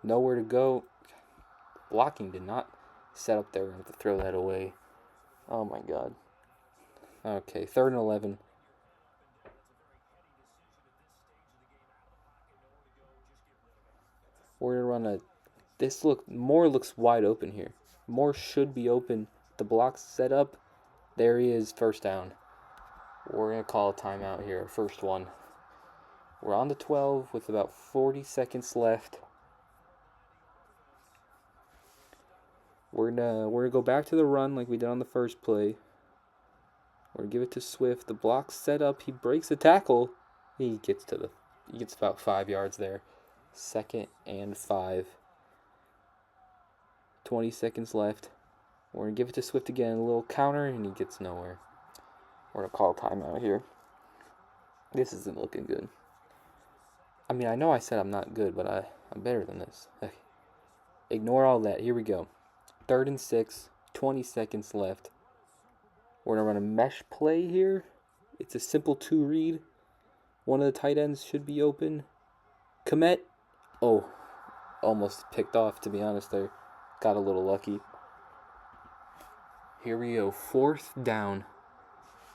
Nowhere to go. Blocking did not set up there. I have to throw that away. Oh, my God. Okay, 3rd and 11. We're going to run Moore looks wide open here. Moore should be open. The block's set up. There he is, first down. We're going to call a timeout here, first one. We're on the 12 with about 40 seconds left. We're gonna go back to the run like we did on the first play. We're gonna give it to Swift. The block's set up. He breaks the tackle. He gets about 5 yards there. 2nd and 5. 20 seconds left. We're going to give it to Swift again. A little counter, and he gets nowhere. We're going to call a timeout here. This isn't looking good. I mean, I know I said I'm not good, but I'm better than this. Okay. Ignore all that. Here we go. 3rd and 6. 20 seconds left. We're going to run a mesh play here. It's a simple 2-read. One of the tight ends should be open. Komet. Oh, almost picked off, to be honest there. Got a little lucky. Here we go. 4th down.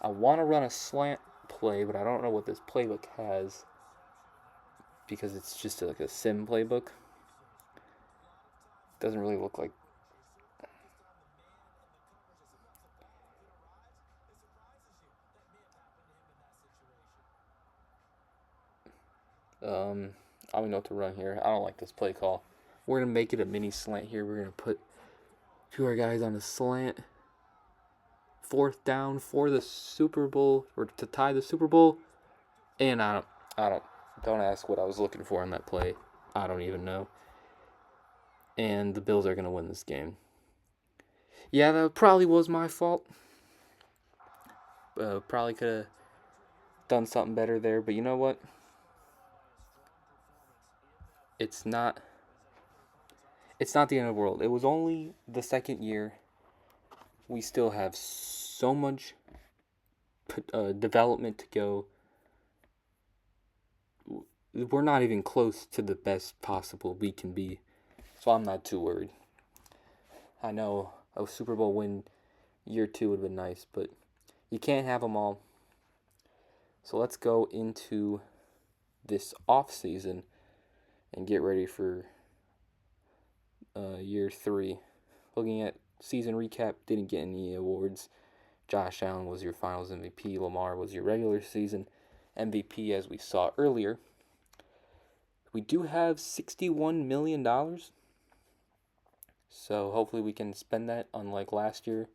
I want to run a slant play, but I don't know what this playbook has because it's just like a sim playbook. Doesn't really look like. I don't know what to run here. I don't like this play call. We're going to make it a mini slant here. We're going to put 2 of our guys on a slant. 4th down for the Super Bowl, or to tie the Super Bowl. And don't ask what I was looking for in that play. I don't even know. And the Bills are going to win this game. Yeah, that probably was my fault. Probably could have done something better there, but you know what? It's not the end of the world. It was only the second year. We still have so much development to go. We're not even close to the best possible we can be. So I'm not too worried. I know a Super Bowl win year 2 would have been nice, but you can't have them all. So let's go into this off season and get ready for year 3. Looking at season recap, didn't get any awards. Josh Allen was your finals MVP. Lamar was your regular season MVP, as we saw earlier. We do have $61 million. So hopefully we can spend that, unlike last year,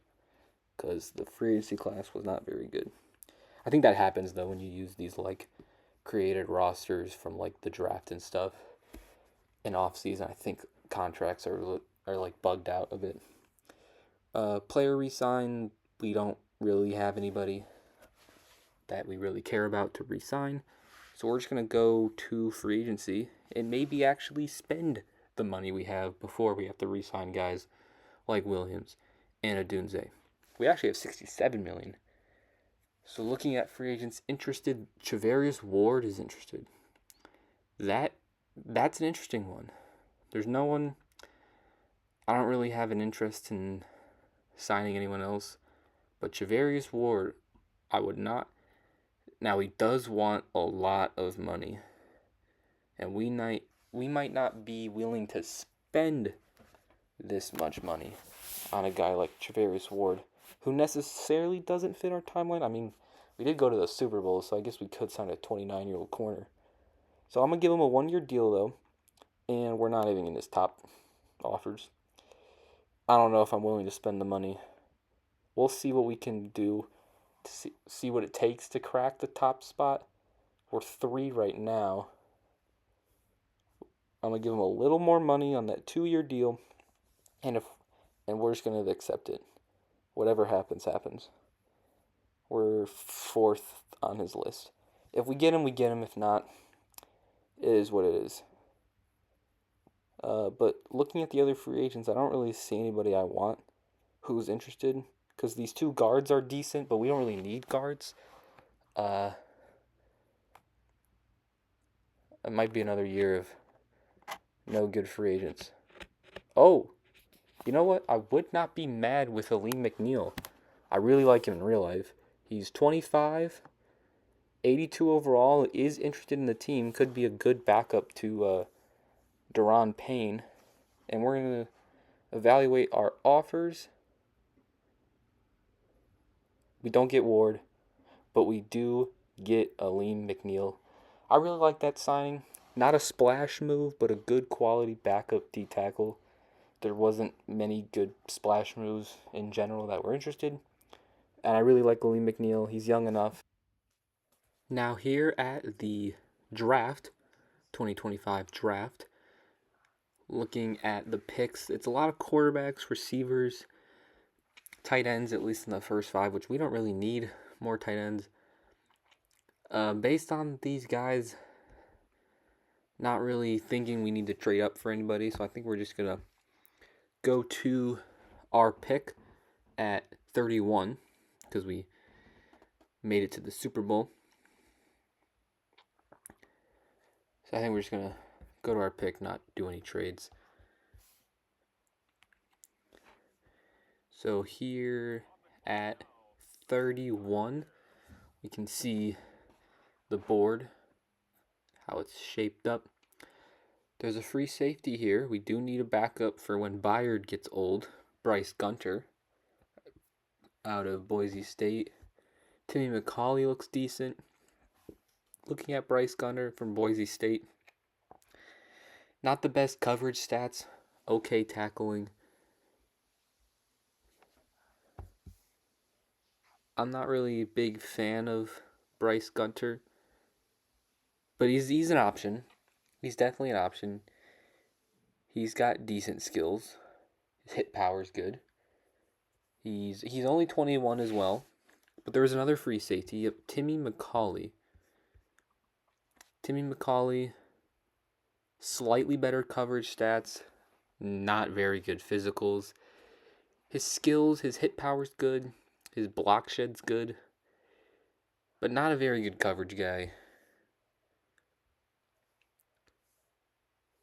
because the free agency class was not very good. I think that happens, though, when you use these, like, created rosters from, like, the draft and stuff in off-season. I think contracts are like, bugged out a bit. Player re-sign, we don't really have anybody that we really care about to re-sign. So we're just going to go to free agency and maybe actually spend the money we have before we have to re-sign guys like Williams and Odunze. We actually have $67 million. So looking at free agents interested, Charvarius Ward is interested. That's an interesting one. There's no one. I don't really have an interest in signing anyone else, but Charvarius Ward, I would not. Now he does want a lot of money, and we might not be willing to spend this much money on a guy like Charvarius Ward, who necessarily doesn't fit our timeline. I mean, we did go to the Super Bowl, so I guess we could sign a 29-year-old corner. So I'm going to give him a 1-year deal, though, and we're not even in his top offers. I don't know if I'm willing to spend the money. We'll see what we can do to see what it takes to crack the top spot. We're 3 right now. I'm going to give him a little more money on that 2-year deal, and we're just going to accept it. Whatever happens, happens. We're 4th on his list. If we get him, we get him. If not, it is what it is. But looking at the other free agents, I don't really see anybody I want who's interested, because these 2 guards are decent, but we don't really need guards. It might be another year of no good free agents. Oh, you know what? I would not be mad with Aleem McNeil. I really like him in real life. He's 25, 82 overall, is interested in the team, could be a good backup to Daron Payne. And we're going to evaluate our offers. We don't get Ward, but we do get Aleem McNeil. I really like that signing. Not a splash move, but a good quality backup D tackle. There wasn't many good splash moves in general that were interested. And I really like Aleem McNeil. He's young enough. Now here at the draft, 2025 draft, looking at the picks, it's a lot of quarterbacks, receivers, tight ends, at least in the first 5, which we don't really need more tight ends. Based on these guys, not really thinking we need to trade up for anybody, so I think we're just going to go to our pick at 31, because we made it to the Super Bowl. So I think we're just going to go to our pick, not do any trades. So here at 31, we can see the board, how it's shaped up. There's a free safety here. We do need a backup for when Byard gets old. Bryce Gunter out of Boise State. Timmy McCauley looks decent. Looking at Bryce Gunter from Boise State. Not the best coverage stats. Okay tackling. I'm not really a big fan of Bryce Gunter. But he's an option. He's definitely an option. He's got decent skills. His hit power's good. He's only 21 as well. But there was another free safety, Timmy McCauley. Timmy McCauley, slightly better coverage stats, not very good physicals. His skills, his hit power's good, his block shed's good, but not a very good coverage guy.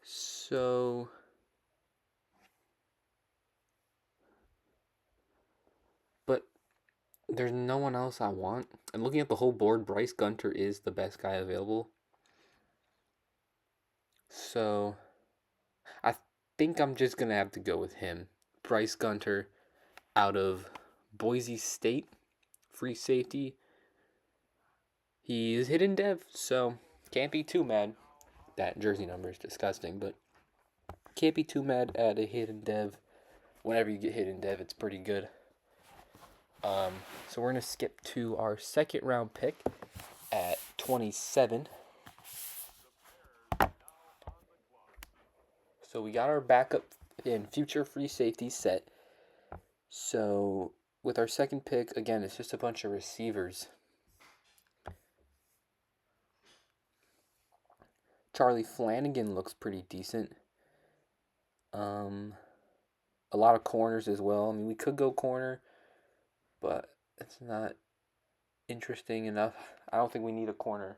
So but there's no one else I want. And looking at the whole board, Bryce Gunter is the best guy available. So I think I'm just going to have to go with him. Bryce Gunter out of Boise State, free safety. He is hidden dev, so can't be too mad. That jersey number is disgusting, but can't be too mad at a hidden dev. Whenever you get hidden dev, it's pretty good. So we're going to skip to our second round pick at 27. So we got our backup and future free safety set. So with our second pick, again, it's just a bunch of receivers. Charlie Flanagan looks pretty decent. A lot of corners as well. I mean, we could go corner, but it's not interesting enough. I don't think we need a corner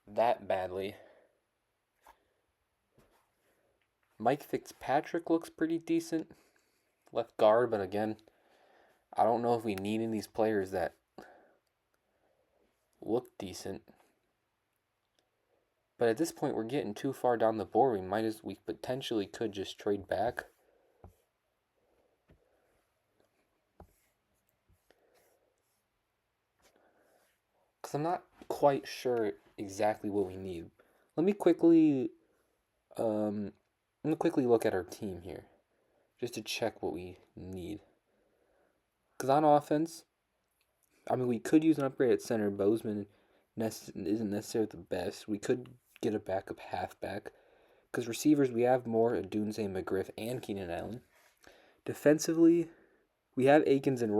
that badly. Mike Fitzpatrick looks pretty decent. Left guard, but again, I don't know if we need any of these players that look decent. But at this point, we're getting too far down the board. We potentially could just trade back. Because I'm not quite sure exactly what we need. Let me quickly look at our team here, just to check what we need. Because on offense, I mean, we could use an upgrade at center. Bozeman isn't necessarily the best. We could get a backup halfback. Because receivers, we have more Adunze, McGriff, and Keenan Allen. Defensively, we have Akins and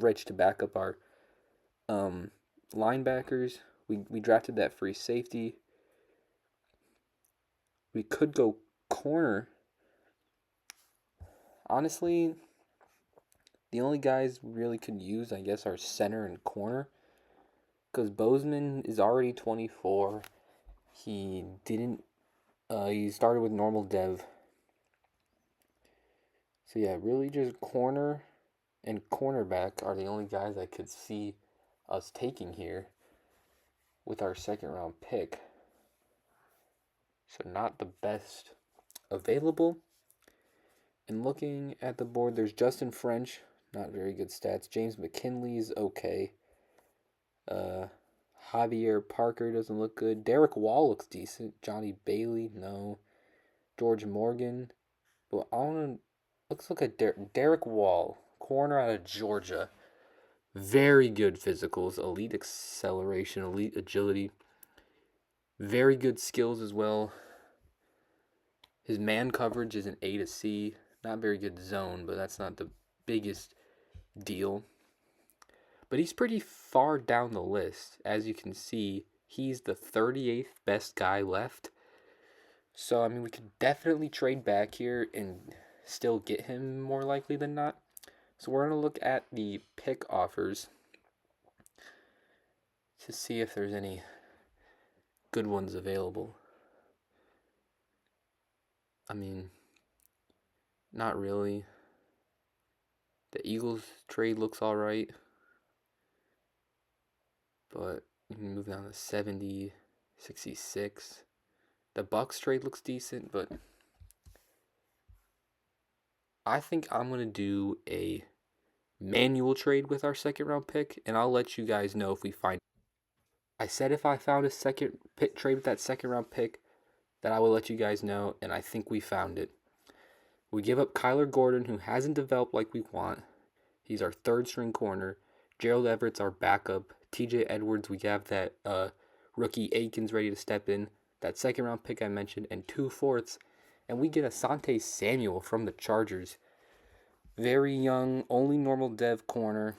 Rich to back up our linebackers. We drafted that free safety. We could go corner. Honestly, the only guys we really could use, I guess, are center and corner. Because Bozeman is already 24. He started with normal dev. So yeah, really just corner and cornerback are the only guys I could see us taking here with our second round pick. So not the best available. And looking at the board, there's Justin French, not very good stats. James McKinley's okay. Javier Parker doesn't look good. Derek Wall looks decent. Johnny Bailey, no. George Morgan. Well, let's look at Derek Wall, corner out of Georgia. Very good physicals, elite acceleration, elite agility. Very good skills as well. His man coverage is an A to C. Not very good zone, but that's not the biggest deal. But he's pretty far down the list. As you can see, he's the 38th best guy left. So, I mean, we could definitely trade back here and still get him more likely than not. So we're going to look at the pick offers to see if there's any good ones available. I mean, not really. The Eagles trade looks all right, but you can move down to 70, 66. The Bucks trade looks decent, but I think I'm going to do a manual trade with our second round pick, and I'll let you guys know if we find. I said if I found a second pick trade with that second round pick, that I will let you guys know, and I think we found it. We give up Kyler Gordon, who hasn't developed like we want. He's our third string corner. Gerald Everett's our backup. TJ Edwards, we have that rookie Aikens ready to step in. That second round pick I mentioned, and 2/4. And we get Asante Samuel from the Chargers. Very young, only normal dev corner.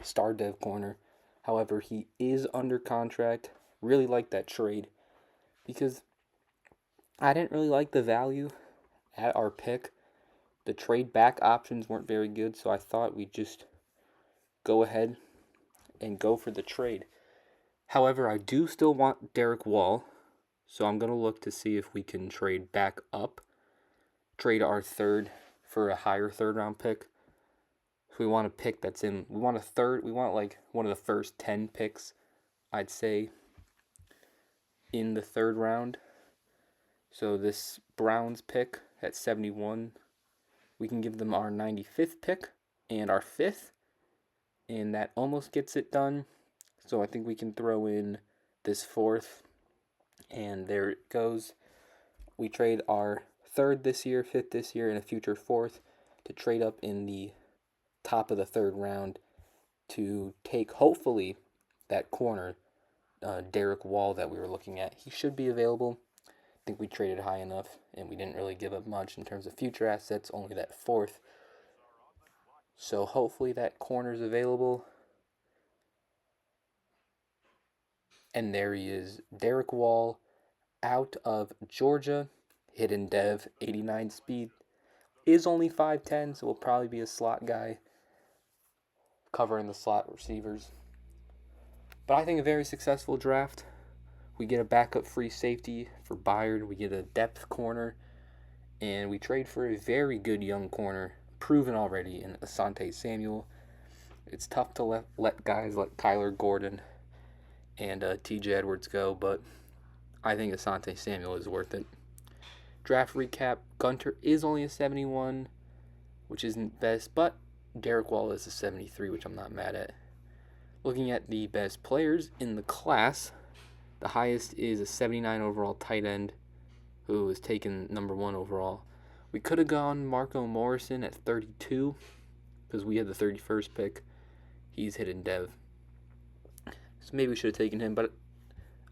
Star dev corner. However, he is under contract. Really like that trade because I didn't really like the value at our pick. The trade back options weren't very good, so I thought we'd just go ahead and go for the trade. However, I do still want Derek Wall, so I'm going to look to see if we can trade back up, trade our third for a higher third round pick. If we want a pick that's in, we want like one of the first 10 picks, I'd say, in the third round. So this Browns pick at 71, we can give them our 95th pick and our 5th, and that almost gets it done. So I think we can throw in this 4th, and there it goes. We trade our 3rd this year, 5th this year, and a future 4th to trade up in the top of the 3rd round to take, hopefully, that corner, Derek Wall that we were looking at. He should be available. I think we traded high enough, and we didn't really give up much in terms of future assets, only that 4th. So hopefully that corner's available. And there he is, Derek Wall, out of Georgia, hidden dev, 89 speed, is only 5'10", so will probably be a slot guy, covering the slot receivers. But I think a very successful draft. We get a backup free safety for Byard, we get a depth corner, and we trade for a very good young corner, proven already in Asante Samuel. It's tough to let guys like Kyler Gordon and TJ Edwards go, but I think Asante Samuel is worth it. Draft recap, Gunter is only a 71, which isn't best, but Derek Wall is a 73, which I'm not mad at. Looking at the best players in the class, the highest is a 79 overall tight end, who was taken number 1 overall. We could have gone Marco Morrison at 32, because we had the 31st pick. He's hidden dev. So maybe we should have taken him, but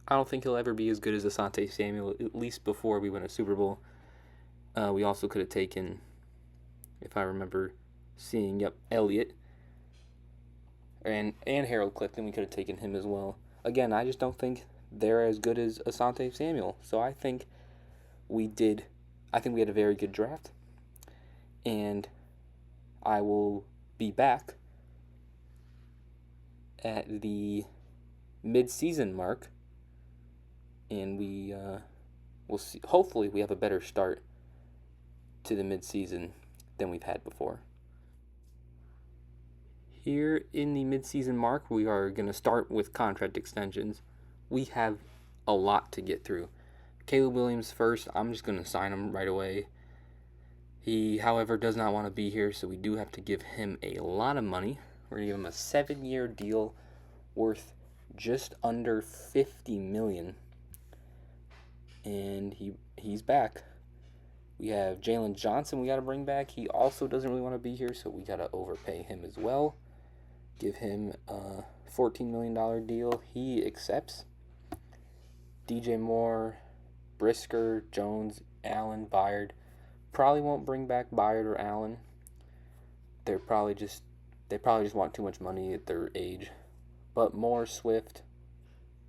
I don't think he'll ever be as good as Asante Samuel, at least before we win a Super Bowl. We also could have taken, if I remember seeing, Elliott. And Harold Clifton, we could have taken him as well. Again, I just don't think they're as good as Asante Samuel. So I think we had a very good draft. And I will be back at the mid-season mark, and we'll see. Hopefully, we have a better start to the mid-season than we've had before. Here in the mid-season mark, we are going to start with contract extensions. We have a lot to get through. Caleb Williams first. I'm just going to sign him right away. He, however, does not want to be here, so we do have to give him a lot of money. We're going to give him a 7-year deal worth just under $50 million. And he's back. We have Jalen Johnson we got to bring back. He also doesn't really want to be here, so we got to overpay him as well. Give him a $14 million deal. He accepts. DJ Moore, Brisker, Jones, Allen, Byard. Probably won't bring back Byard or Allen. They probably just want too much money at their age. But Moore, Swift,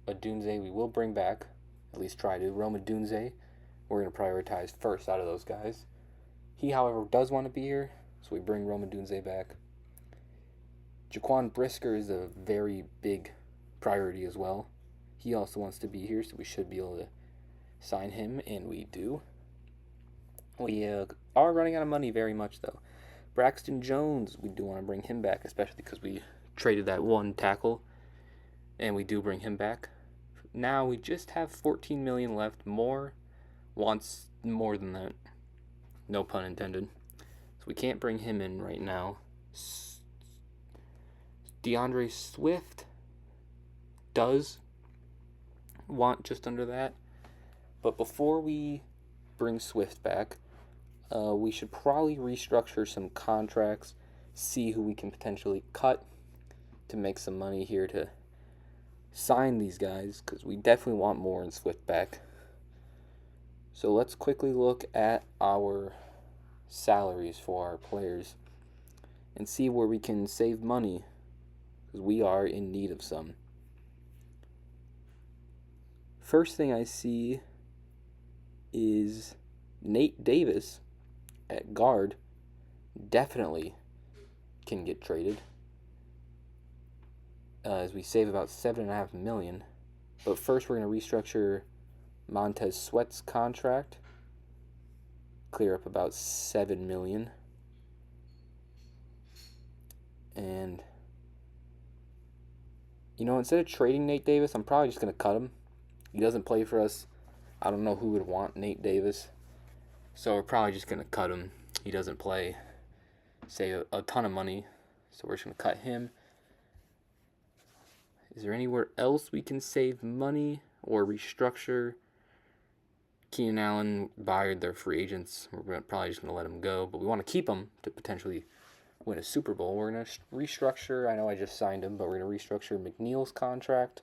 Odunze, we will bring back. At least try to. Rome Odunze, we're going to prioritize first out of those guys. He, however, does want to be here, so we bring Rome Odunze back. Jaquan Brisker is a very big priority as well. He also wants to be here, so we should be able to sign him, and we do. We are running out of money very much, though. Braxton Jones, we do want to bring him back, especially because we traded that one tackle, and we do bring him back. Now we just have 14 million left. Moore wants more than that. No pun intended. So we can't bring him in right now. DeAndre Swift does want just under that. But before we bring Swift back, we should probably restructure some contracts, see who we can potentially cut to make some money here to sign these guys, because we definitely want Moore and Swift back. So let's quickly look at our salaries for our players and see where we can save money, because we are in need of some. First thing I see is Nate Davis at guard definitely can get traded, as we save about $7.5 million. But first, we're going to restructure Montez Sweat's contract, clear up about $7 million, and instead of trading Nate Davis, I'm probably just going to cut him. He doesn't play for us. I don't know who would want Nate Davis, so we're probably just going to cut him. He doesn't play, save a ton of money, so we're just going to cut him. Is there anywhere else we can save money or restructure? Keenan Allen, Byard, they're free agents. We're probably just going to let them go, but we want to keep them to potentially win a Super Bowl. We're going to restructure, I know I just signed him, but we're going to restructure McNeil's contract,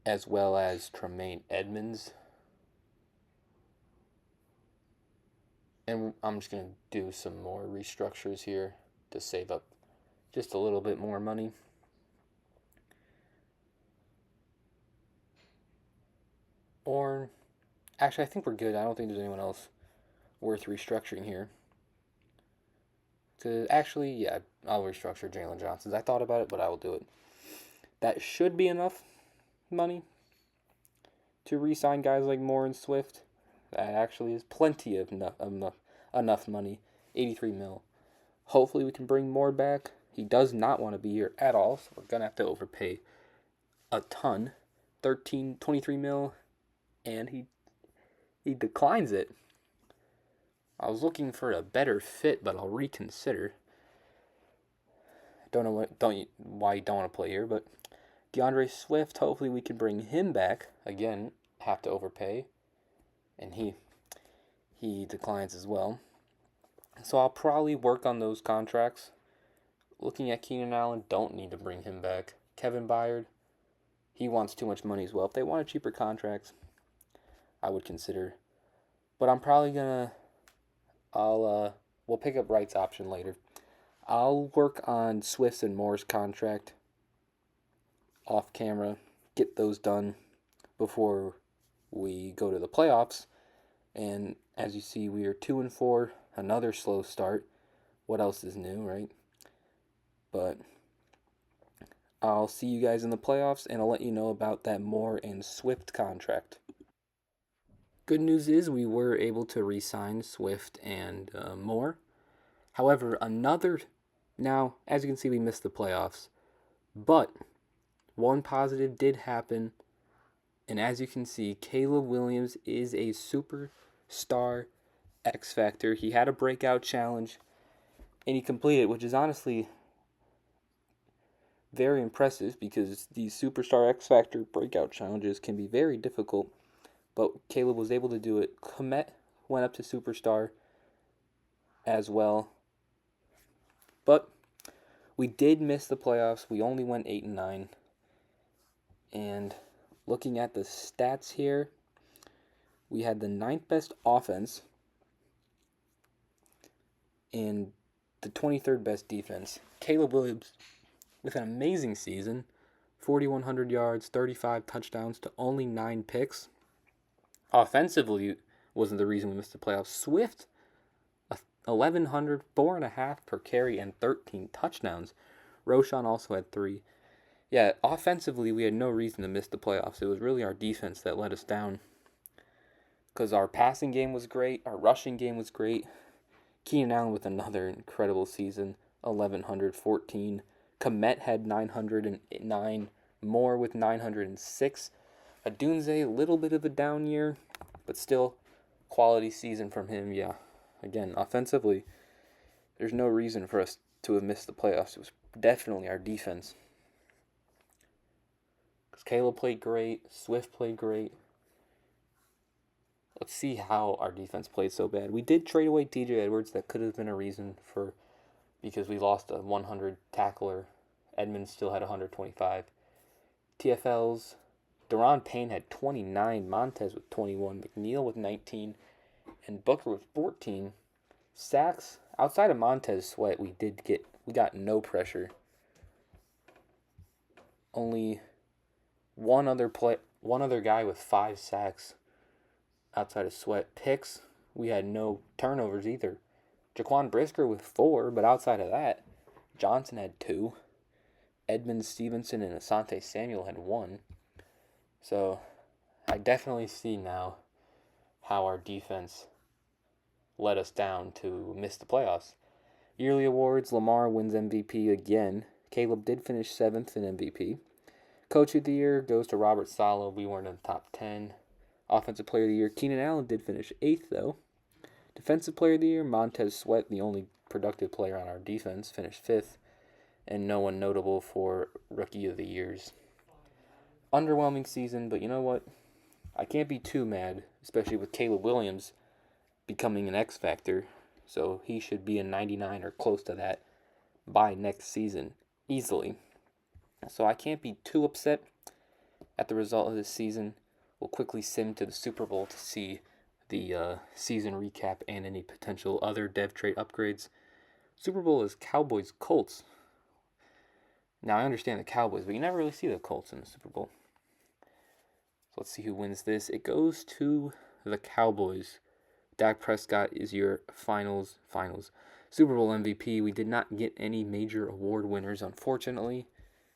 as well as Tremaine Edmonds. And I'm just going to do some more restructures here to save up just a little bit more money. Or, actually, I think we're good. I don't think there's anyone else worth restructuring here. Actually, yeah, I'll restructure Jalen Johnson's. I thought about it, but I will do it. That should be enough money to re-sign guys like Moore and Swift. That actually is plenty of enough money. 83 mil. Hopefully we can bring Moore back. He does not want to be here at all, so we're going to have to overpay a ton. 23 mil, and he declines it. I was looking for a better fit, but I'll reconsider. Don't know why you don't want to play here, but DeAndre Swift, hopefully we can bring him back. Again, have to overpay, and he declines as well. So I'll probably work on those contracts. Looking at Keenan Allen, don't need to bring him back. Kevin Byard, he wants too much money as well. If they wanted cheaper contracts, I would consider. But I'm probably gonna, we'll pick up Wright's option later. I'll work on Swift's and Moore's contract off camera, get those done before we go to the playoffs. And as you see, we are 2-4, another slow start. What else is new, right? But I'll see you guys in the playoffs, and I'll let you know about that Moore and Swift contract. Good news is we were able to re-sign Swift and Moore. However, now, as you can see, we missed the playoffs. But one positive did happen, and as you can see, Caleb Williams is a superstar X Factor. He had a breakout challenge, and he completed, which is honestly very impressive, because these superstar X Factor breakout challenges can be very difficult, but Caleb was able to do it. Komet went up to superstar as well, but we did miss the playoffs. We only went 8-9, and looking at the stats here, we had the 9th best offense and the 23rd best defense. Caleb Williams with an amazing season, 4,100 yards, 35 touchdowns to only 9 picks. Offensively wasn't the reason we missed the playoffs. Swift, 1,100, 4.5 per carry, and 13 touchdowns. Roshan also had 3. Yeah, offensively we had no reason to miss the playoffs. It was really our defense that let us down. because our passing game was great, our rushing game was great. Keenan Allen with another incredible season, 1,114. Komet had 909, Moore with 906. Adunze, a little bit of a down year, but still quality season from him. Yeah, again, offensively, there's no reason for us to have missed the playoffs. It was definitely our defense. Because Caleb played great, Swift played great. Let's see how our defense played so bad. We did trade away TJ Edwards. That could have been a reason for, because we lost a 100 tackler. Edmonds still had 125. TFLs, Deron Payne had 29, Montez with 21, McNeil with 19, and Booker with 14. Sacks, outside of Montez Sweat, we got no pressure. Only one other guy with 5 sacks outside of Sweat. Picks, we had no turnovers either. Jaquan Brisker with 4, but outside of that, Johnson had 2. Edmonds, Stevenson, and Asante Samuel had 1. So I definitely see now how our defense let us down to miss the playoffs. Yearly awards, Lamar wins MVP again. Caleb did finish 7th in MVP. Coach of the Year goes to Robert Saleh. We weren't in the top 10. Offensive Player of the Year, Keenan Allen did finish 8th, though. Defensive Player of the Year, Montez Sweat, the only productive player on our defense, finished 5th. And no one notable for Rookie of the Years. Underwhelming season, but you know what? I can't be too mad, especially with Caleb Williams becoming an X Factor. So he should be a 99 or close to that by next season, easily. So I can't be too upset at the result of this season. We'll quickly sim to the Super Bowl to see the season recap and any potential other dev trait upgrades. Super Bowl is Cowboys-Colts. Now, I understand the Cowboys, but you never really see the Colts in the Super Bowl. So let's see who wins this. It goes to the Cowboys. Dak Prescott is your finals Super Bowl MVP. We did not get any major award winners, unfortunately,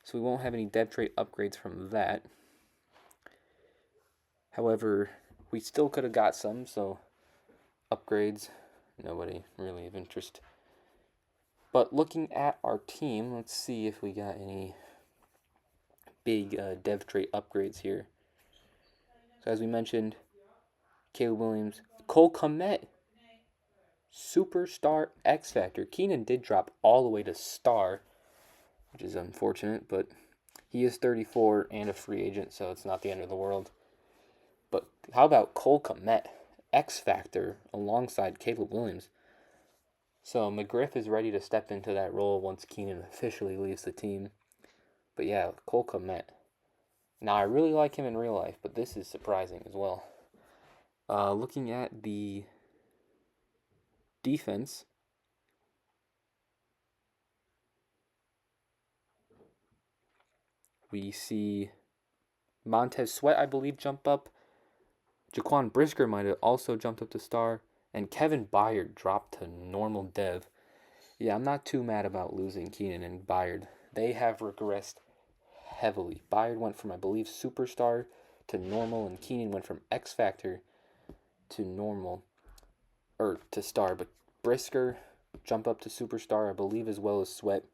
so we won't have any dev trait upgrades from that. However, we still could have got some, so upgrades, nobody really of interest. But looking at our team, let's see if we got any big dev trait upgrades here. So as we mentioned, Caleb Williams, Cole Kmet, Superstar X Factor. Keenan did drop all the way to star, which is unfortunate, but he is 34 and a free agent, so it's not the end of the world. But how about Cole Kmet, X Factor, alongside Caleb Williams? So McGriff is ready to step into that role once Keenan officially leaves the team. But yeah, Cole Kmet. Now, I really like him in real life, but this is surprising as well. Looking at the defense, we see Montez Sweat, I believe, jump up. Jaquan Brisker might have also jumped up to star. And Kevin Byard dropped to normal dev. Yeah, I'm not too mad about losing Keenan and Byard. They have regressed heavily. Byard went from, I believe, superstar to normal, and Keenan went from X Factor to normal, or to star. But Brisker jump up to superstar, I believe, as well as Sweat.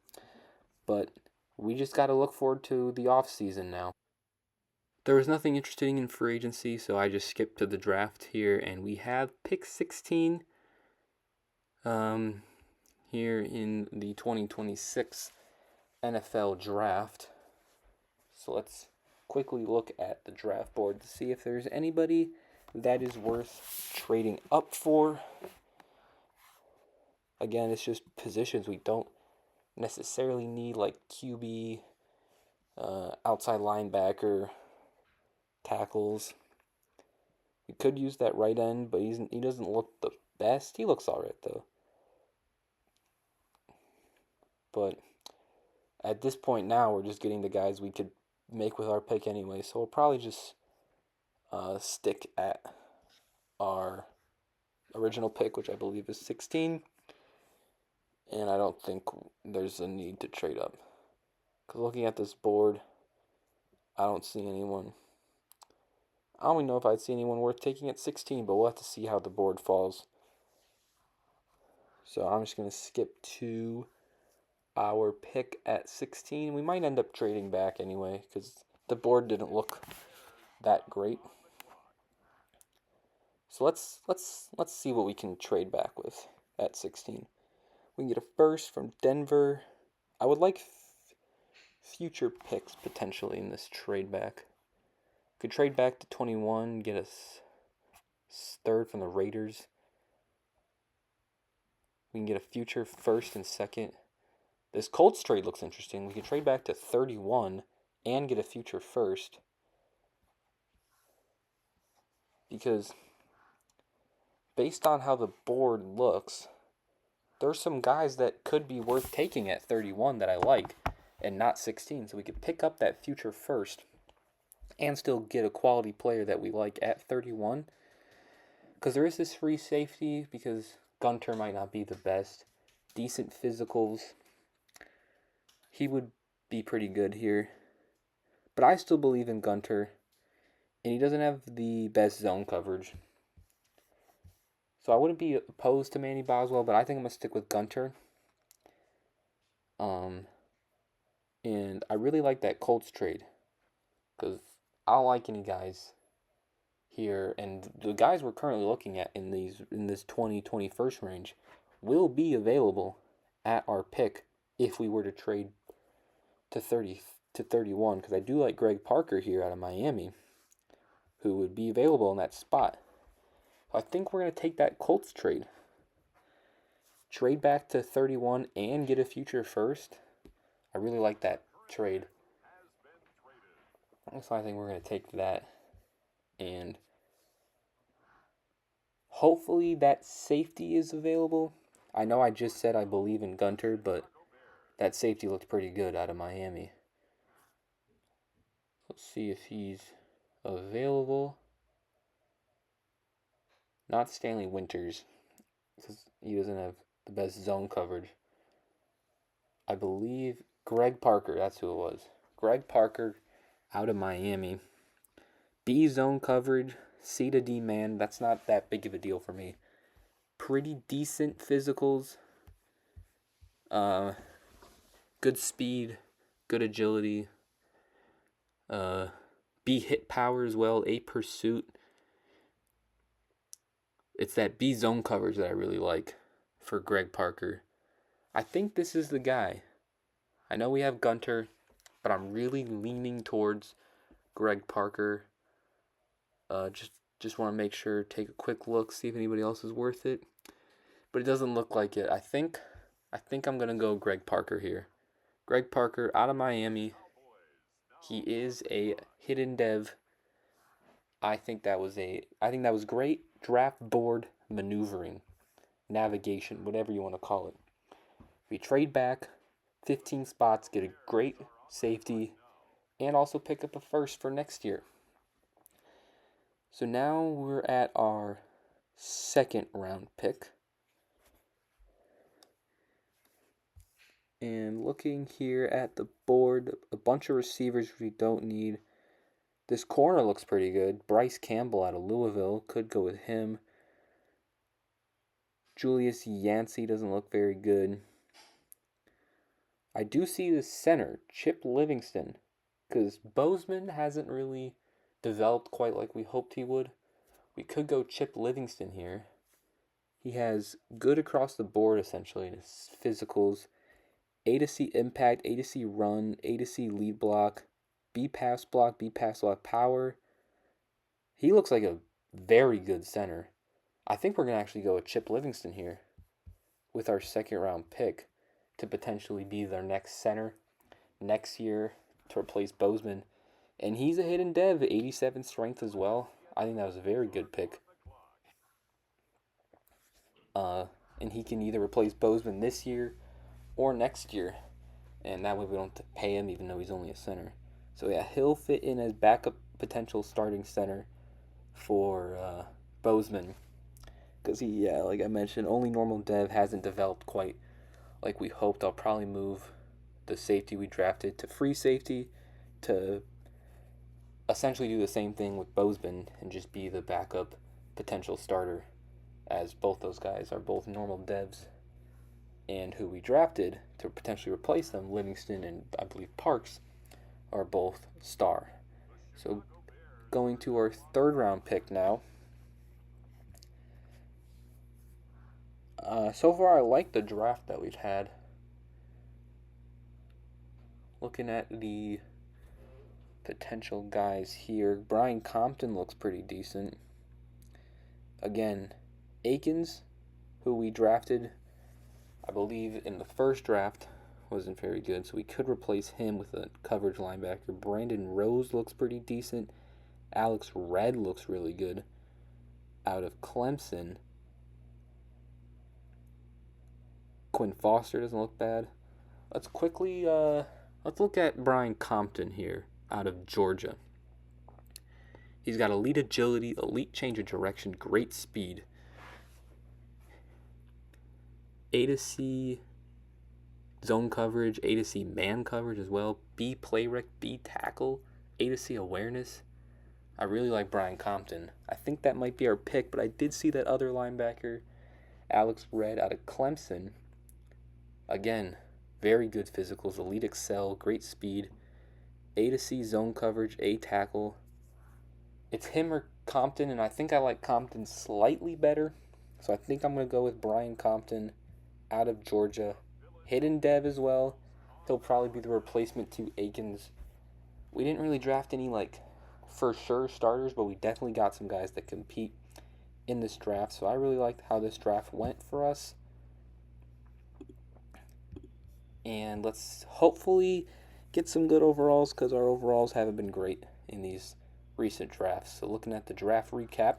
But we just got to look forward to the off season now. There was nothing interesting in free agency, so I just skipped to the draft here, and we have pick 16 here in the 2026 NFL draft. So let's quickly look at the draft board to see if there's anybody that is worth trading up for. Again, it's just positions we don't necessarily need, like QB, outside linebacker, tackles. We could use that right end, but he doesn't look the best. He looks alright though. But at this point now, we're just getting the guys we could make with our pick anyway. So we'll probably just stick at our original pick, which I believe is 16. And I don't think there's a need to trade up. Because looking at this board, I don't see anyone I don't even know if I'd see anyone worth taking at 16, but we'll have to see how the board falls. So I'm just going to skip to our pick at 16. We might end up trading back anyway because the board didn't look that great. So let's see what we can trade back with at 16. We can get a first from Denver. I would like future picks potentially in this trade back. Could trade back to 21, get a third from the Raiders. We can get a future first and second. This Colts trade looks interesting. We could trade back to 31 and get a future first. Because based on how the board looks, there's some guys that could be worth taking at 31 that I like and not 16. So we could pick up that future first and still get a quality player that we like at 31. Because there is this free safety because Gunter might not be the best. Decent physicals. He would be pretty good here. But I still believe in Gunter. And he doesn't have the best zone coverage. So I wouldn't be opposed to Manny Boswell, but I think I'm going to stick with Gunter. And I really like that Colts trade. Because I don't like any guys here. And the guys we're currently looking at in this 20-21st range will be available at our pick if we were to trade to 30 to 31. Because I do like Greg Parker here out of Miami, who would be available in that spot. I think we're going to take that Colts trade. Trade back to 31 and get a future first. I really like that trade. So I think we're going to take that. And hopefully that safety is available. I know I just said I believe in Gunter, but that safety looked pretty good out of Miami. Let's see if he's available. Not Stanley Winters, because he doesn't have the best zone coverage. I believe Greg Parker, that's who it was. Greg Parker out of Miami. B zone coverage, C to D man, that's not that big of a deal for me. Pretty decent physicals. Good speed, good agility. B hit power as well, A pursuit. It's that B zone coverage that I really like for Greg Parker. I think this is the guy. I know we have Gunter, but I'm really leaning towards Greg Parker. Just want to make sure, take a quick look, see if anybody else is worth it. But it doesn't look like it. I think I'm going to go Greg Parker here. Greg Parker out of Miami. He is a hidden dev. I think that was great draft board maneuvering, navigation, whatever you want to call it. We trade back 15 spots, get a great safety, and also pick up a first for next year. So now we're at our second round pick. And looking here at the board, a bunch of receivers we don't need. This corner looks pretty good. Bryce Campbell out of Louisville. Could go with him. Julius Yancey doesn't look very good. I do see the center, Chip Livingston. Because Bozeman hasn't really developed quite like we hoped he would. We could go Chip Livingston here. He has good across the board, essentially, in his physicals. A to C impact, A to C run, A to C lead block, B pass block power. He looks like a very good center. I think we're going to actually go with Chip Livingston here with our second round pick to potentially be their next center next year to replace Bozeman. And he's a hidden dev, 87 strength as well. I think that was a very good pick. And he can either replace Bozeman this year or next year. And that way we don't have to pay him even though he's only a center. So yeah, he'll fit in as backup potential starting center for Bozeman. Because like I mentioned, only normal dev hasn't developed quite like we hoped. I'll probably move the safety we drafted to free safety to essentially do the same thing with Bozeman and just be the backup potential starter, as both those guys are both normal devs. And who we drafted to potentially replace them, Livingston and I believe Parks, are both star. So going to our third round pick now. So far, I like the draft that we've had. Looking at the potential guys here, Brian Compton looks pretty decent. Again, Akins, who we drafted, I believe, in the first draft, wasn't very good, so we could replace him with a coverage linebacker. Brandon Rose looks pretty decent. Alex Red looks really good out of Clemson. Quinn Foster doesn't look bad. Let's look at Brian Compton here out of Georgia. He's got elite agility, elite change of direction, great speed. A to C zone coverage, A to C man coverage as well. B play rec, B tackle, A to C awareness. I really like Brian Compton. I think that might be our pick, but I did see that other linebacker, Alex Red out of Clemson. Again, very good physicals, elite excel, great speed. A to C zone coverage, A tackle. It's him or Compton, and I think I like Compton slightly better. So I think I'm going to go with Brian Compton out of Georgia. Hidden dev as well. He'll probably be the replacement to Akins. We didn't really draft any for sure starters, but we definitely got some guys that compete in this draft. So I really liked how this draft went for us. And let's hopefully get some good overalls, because our overalls haven't been great in these recent drafts. So looking at the draft recap,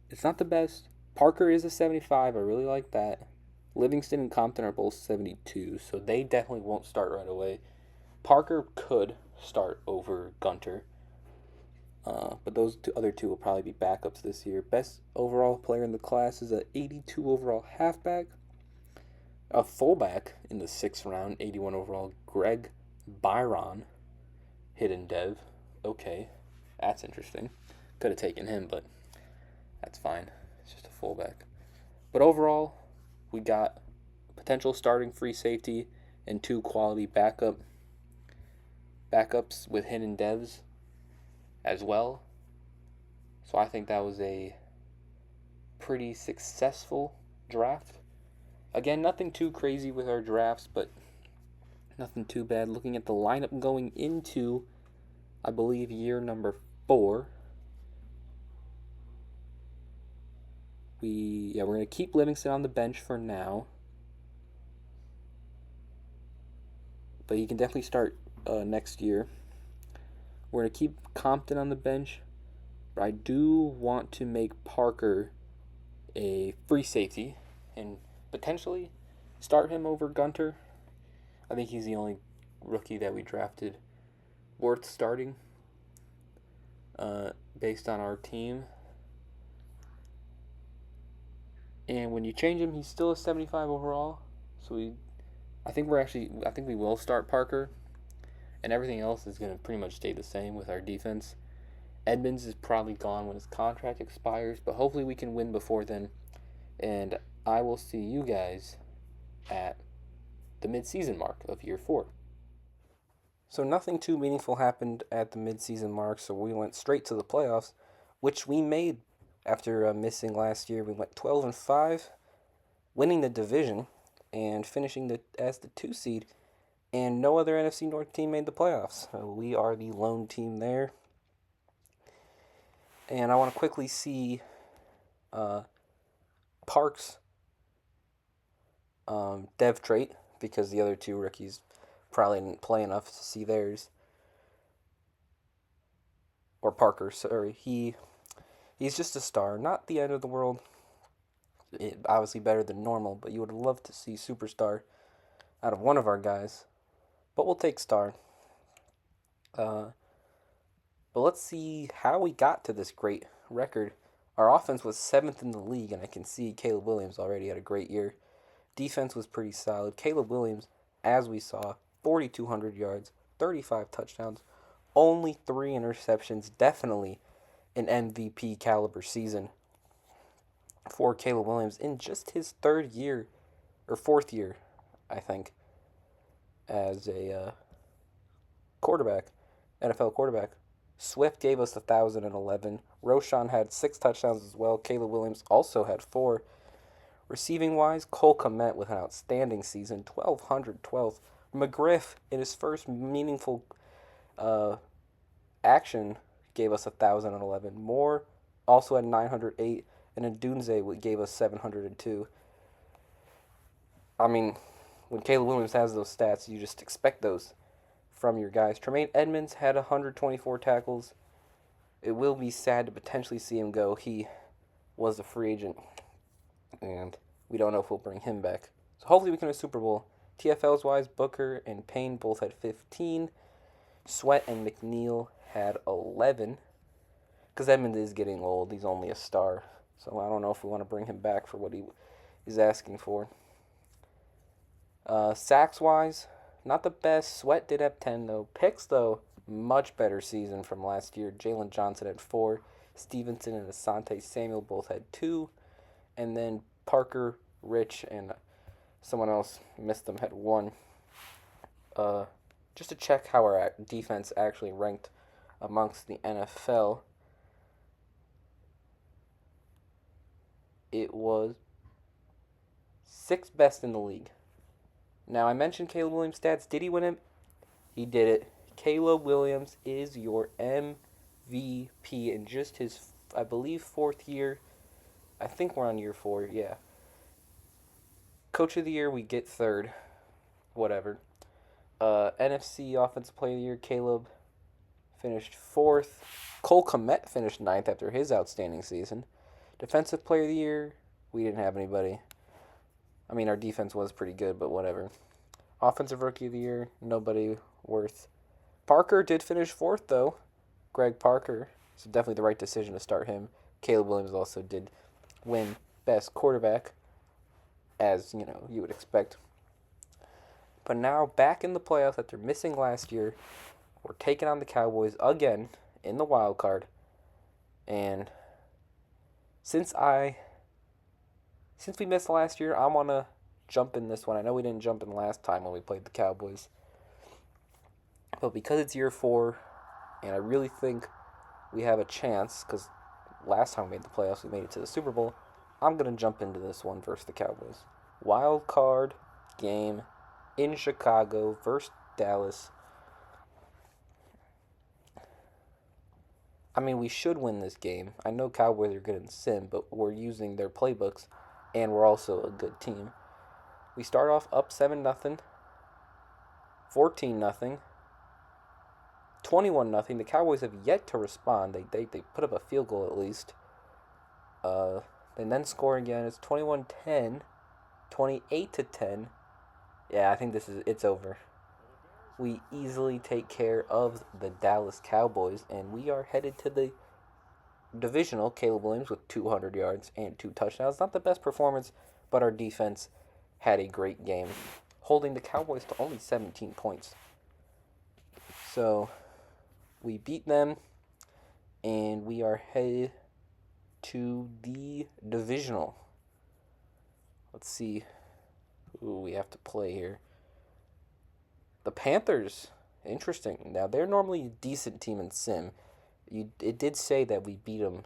it's not the best. Parker is a 75. I really like that. Livingston and Compton are both 72, so they definitely won't start right away. Parker could start over Gunter, but those other two will probably be backups this year. Best overall player in the class is a 82 overall halfback. A fullback in the 6th round, 81 overall, Greg Byron, hidden dev. Okay, that's interesting. Could have taken him, but that's fine. It's just a fullback. But overall, we got potential starting free safety and 2 quality backups with hidden devs as well. So I think that was a pretty successful draft. Again, nothing too crazy with our drafts, but nothing too bad. Looking at the lineup going into, I believe, year number 4. We're going to keep Livingston on the bench for now. But he can definitely start next year. We're going to keep Compton on the bench. But I do want to make Parker a free safety and potentially start him over Gunter. I think he's the only rookie that we drafted worth starting based on our team. And when you change him, he's still a 75 overall. So I think we will start Parker, and everything else is going to pretty much stay the same with our defense. Edmonds is probably gone when his contract expires, but hopefully we can win before then. And I will see you guys at the mid-season mark of year 4. So nothing too meaningful happened at the mid-season mark, so we went straight to the playoffs, which we made after missing last year. We went 12-5, winning the division and finishing as the 2 seed, and no other NFC North team made the playoffs. We are the lone team there. And I want to quickly see Parks' dev trait, because the other 2 rookies probably didn't play enough to see theirs. Or Parker, sorry. He's just a star. Not the end of the world. Obviously better than normal, but you would love to see superstar out of one of our guys. But we'll take star. But let's see how we got to this great record. Our offense was 7th in the league, and I can see Caleb Williams already had a great year. Defense was pretty solid. Caleb Williams, as we saw, 4,200 yards, 35 touchdowns, only 3 interceptions. Definitely an MVP caliber season for Caleb Williams in just his third year or fourth year, I think, as a quarterback, NFL quarterback. Swift gave us 1,011. Roshan had 6 touchdowns as well. Caleb Williams also had 4. Receiving wise, Cole Kmet with an outstanding season, 1,212. McGriff in his first meaningful action gave us 1,011. Moore also had 908, and Ndunze gave us 702. I mean, when Caleb Williams has those stats, you just expect those from your guys. Tremaine Edmonds had 124 tackles. It will be sad to potentially see him go. He was a free agent, and we don't know if we'll bring him back. So hopefully we can win a Super Bowl. TFLs wise, Booker and Payne both had 15. Sweat and McNeil had 11. Because Edmonds is getting old. He's only a star. So I don't know if we want to bring him back for what he is asking for. Sacks wise, not the best. Sweat did have 10 though. Picks though, much better season from last year. Jalen Johnson had 4. Stevenson and Asante Samuel both had 2. And then Parker, Rich, and someone else missed them had 1. Just to check how our defense actually ranked amongst the NFL, it was 6th best in the league. Now, I mentioned Caleb Williams' stats. Did he win it? He did it. Caleb Williams is your MVP in just his, I believe, 4th year. I think we're on year 4, yeah. Coach of the year, we get 3rd. Whatever. NFC Offensive Player of the Year, Caleb finished 4th. Cole Kmet finished 9th after his outstanding season. Defensive Player of the Year, we didn't have anybody. I mean, our defense was pretty good, but whatever. Offensive Rookie of the Year, nobody worth. Parker did finish 4th, though. Greg Parker. So definitely the right decision to start him. Caleb Williams also did win Best Quarterback, as, you would expect. But now, back in the playoffs after missing last year, we're taking on the Cowboys again in the wild card. And since we missed last year, I want to jump in this one. I know we didn't jump in last time when we played the Cowboys. But because it's year 4, and I really think we have a chance, because last time we made the playoffs, we made it to the Super Bowl, I'm going to jump into this one versus the Cowboys. Wild card game in Chicago versus Dallas. I mean, we should win this game. I know Cowboys are good in sim, but we're using their playbooks, and we're also a good team. We start off up 7-0, 14-0, 21-0. The Cowboys have yet to respond. They put up a field goal at least. And then score again. It's 21-10, 28-10. Yeah, I think it's over. We easily take care of the Dallas Cowboys, and we are headed to the divisional. Caleb Williams with 200 yards and 2 touchdowns. Not the best performance, but our defense had a great game, holding the Cowboys to only 17 points. So we beat them, and we are headed to the divisional. Let's see who we have to play here. The Panthers, interesting. Now, they're normally a decent team in sim. It did say that we beat them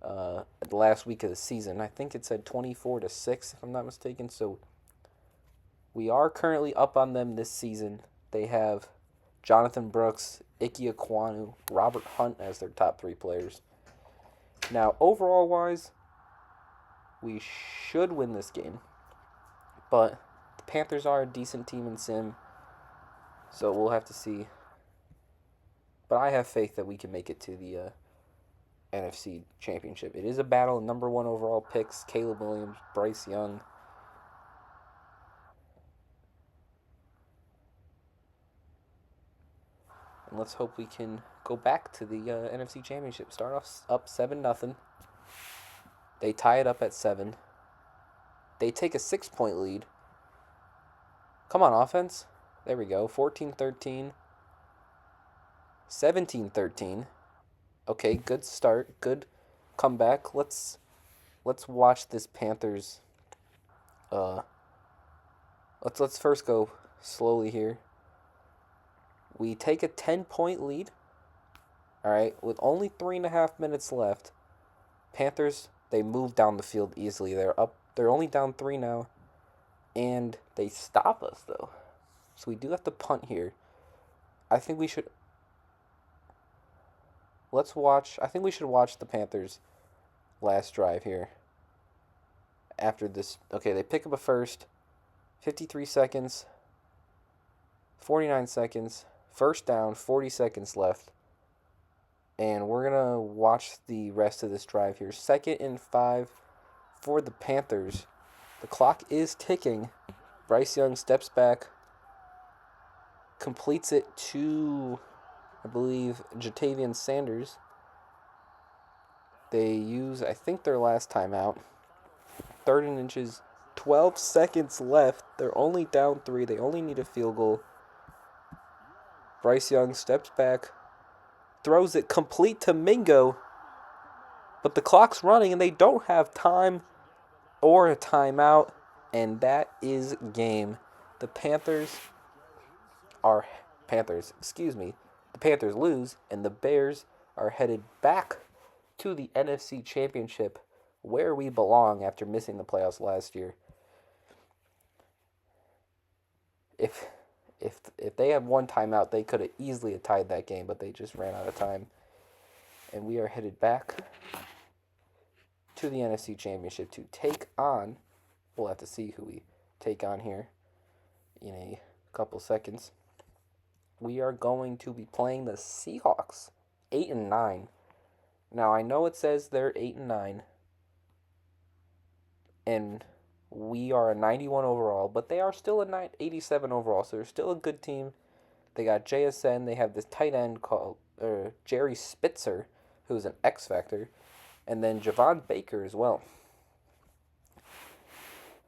the last week of the season. I think it said 24-6, if I'm not mistaken. So we are currently up on them this season. They have Jonathan Brooks, Ike Ekwonu, Robert Hunt as their top 3 players. Now, overall-wise, we should win this game. But the Panthers are a decent team in sim. So we'll have to see. But I have faith that we can make it to the NFC Championship. It is a battle. Number 1 overall picks, Caleb Williams, Bryce Young. And let's hope we can go back to the NFC Championship. Start off up 7-0. They tie it up at 7. They take a 6-point lead. Come on, offense. There we go. 14-13. 17-13. Okay, good start. Good comeback. Let's watch this Panthers. Uh, let's first go slowly here. We take a 10-point lead. All right, with only 3.5 minutes left. Panthers, they move down the field easily. They're up. They're only down 3 now, and they stop us though. So we do have to punt here. I think we should. Let's watch. I think we should watch the Panthers' last drive here. After this, okay, they pick up a first. 53 seconds. 49 seconds. First down. 40 seconds left. And we're gonna watch the rest of this drive here. 2nd and 5 for the Panthers. The clock is ticking. Bryce Young steps back, completes it to, I believe, Jatavian Sanders. They use, I think, their last timeout. 3rd and inches. 12 seconds left. They're only down 3. They only need a field goal. Bryce Young steps back, throws it complete to Mingo. But the clock's running and they don't have time or a timeout. And that is game. The Panthers lose, and the Bears are headed back to the NFC Championship where we belong after missing the playoffs last year. If they had one timeout, they could have easily tied that game, but they just ran out of time. And we are headed back to the NFC Championship to take on, we'll have to see who we take on here in a couple seconds. We are going to be playing the Seahawks, 8-9. Now I know it says they're 8-9, and we are a 91 overall, but they are still a 87 overall, so they're still a good team. They got JSN. They have this tight end called Jerry Spitzer, who's an X Factor, and then Javon Baker as well.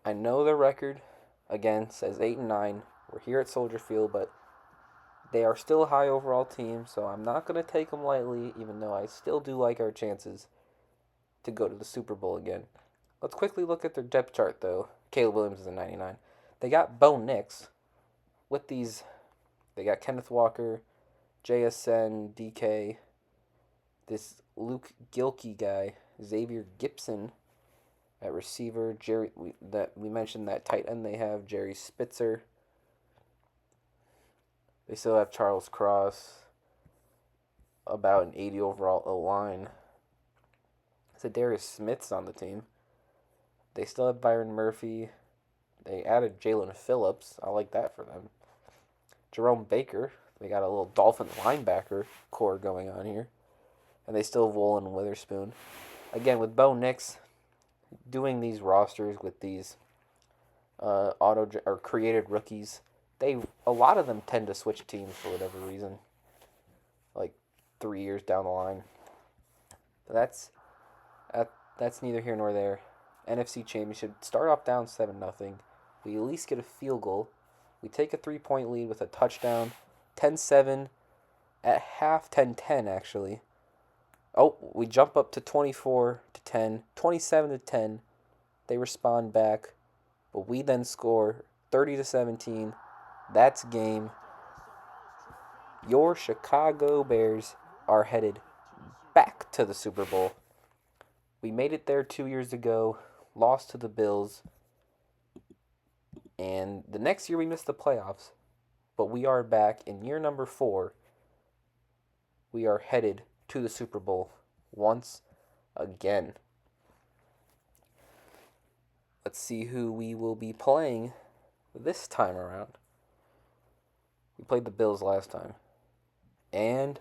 I know the record, again, says 8-9. We're here at Soldier Field, but they are still a high overall team, so I'm not going to take them lightly, even though I still do like our chances to go to the Super Bowl again. Let's quickly look at their depth chart, though. Caleb Williams is a 99. They got Bo Nix with these. They got Kenneth Walker, JSN, DK, this Luke Gilkey guy, Xavier Gibson at receiver, we mentioned that tight end they have, Jerry Spitzer. They still have Charles Cross, about an 80 overall O-line. So Darius Smith's on the team. They still have Byron Murphy. They added Jalen Phillips. I like that for them. Jerome Baker. They got a little Dolphins linebacker core going on here. And they still have Woolen Witherspoon. Again, with Bo Nix doing these rosters with these created rookies, a lot of them tend to switch teams for whatever reason. Like 3 years down the line. But that's neither here nor there. NFC Championship, start off down 7-0. We at least get a field goal. We take a 3-point lead with a touchdown. 10-7 at half, 10-10 actually. Oh, we jump up to 24-10, 27-10. They respond back, but we then score 30-17. That's game. Your Chicago Bears are headed back to the Super Bowl. We made it there 2 years ago, lost to the Bills, and the next year we missed the playoffs. But we are back in year number 4. We are headed to the Super Bowl once again. Let's see who we will be playing this time around. We played the Bills last time. And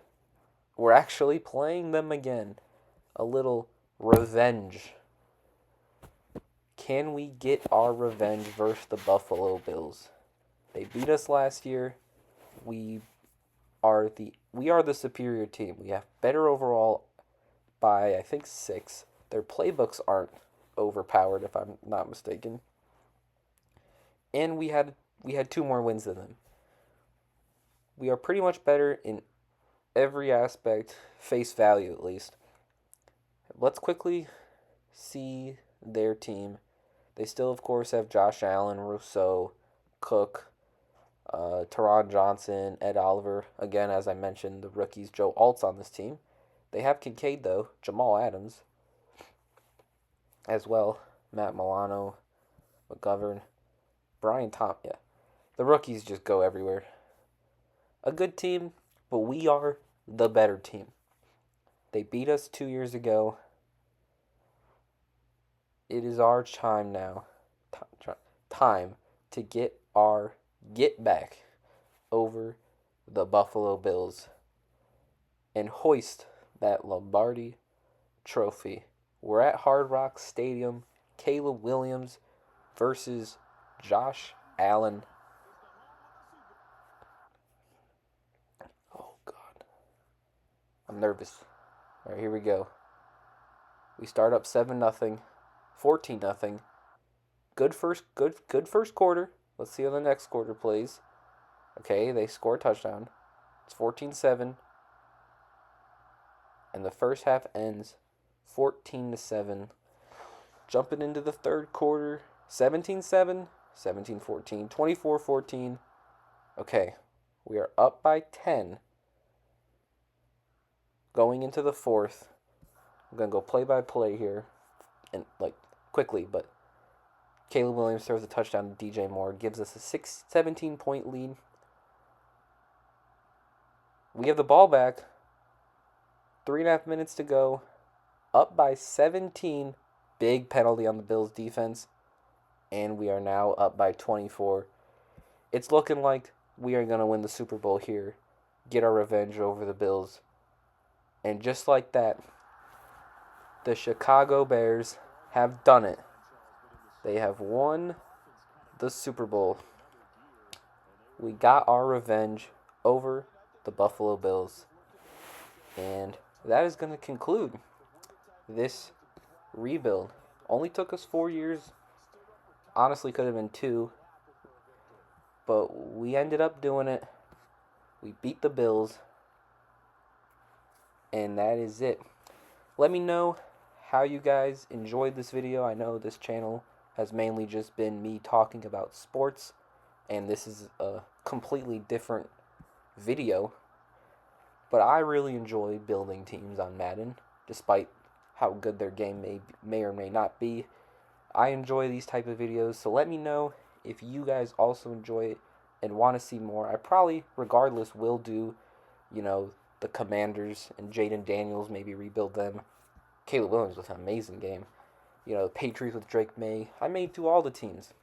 we're actually playing them again. A little revenge. Can we get our revenge versus the Buffalo Bills? They beat us last year. We are the superior team. We have better overall by I think 6. Their playbooks aren't overpowered if I'm not mistaken. And we had 2 more wins than them. We are pretty much better in every aspect, face value at least. Let's quickly see their team. They still, of course, have Josh Allen, Rousseau, Cook, Teron Johnson, Ed Oliver. Again, as I mentioned, the rookies, Joe Alt's on this team. They have Kincaid, though, Jamal Adams as well, Matt Milano, McGovern, Brian Tom. Yeah, the rookies just go everywhere. A good team, but we are the better team. They beat us 2 years ago. It is our time now. Time to get back over the Buffalo Bills and hoist that Lombardi trophy. We're at Hard Rock Stadium. Caleb Williams versus Josh Allen. Oh, God. I'm nervous. All right, here we go. We start up 7-0, 14-0. Good first quarter. Let's see how the next quarter plays. Okay, they score a touchdown. It's 14-7. And the first half ends 14-7. Jumping into the third quarter, 17-7, 17-14, 24-14. Okay, we are up by 10. Going into the fourth. I'm going to go play by play here. And quickly, but Caleb Williams throws a touchdown to DJ Moore, gives us a 17-point lead. We have the ball back. 3.5 minutes to go. Up by 17. Big penalty on the Bills' defense. And we are now up by 24. It's looking like we are going to win the Super Bowl here. Get our revenge over the Bills. And just like that, the Chicago Bears have done it. They have won the Super Bowl. We got our revenge over the Buffalo Bills. And that is going to conclude this rebuild. Only took us 4 years. Honestly, could have been 2. But we ended up doing it. We beat the Bills. And that is it. Let me know how you guys enjoyed this video. I know this channel has mainly just been me talking about sports. And this is a completely different video. But I really enjoy building teams on Madden, despite how good their game may or may not be. I enjoy these type of videos, so let me know if you guys also enjoy it and want to see more. I probably, regardless, will do, the Commanders and Jaden Daniels, maybe rebuild them. Caleb Williams with an amazing game. The Patriots with Drake May. I may do all the teams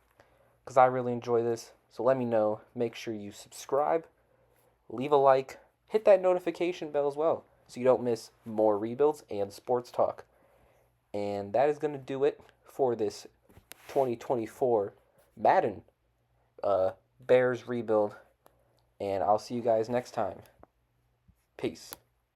because I really enjoy this. So let me know. Make sure you subscribe, leave a like, hit that notification bell as well so you don't miss more rebuilds and sports talk. And that is going to do it for this 2024 Madden Bears rebuild. And I'll see you guys next time. Peace.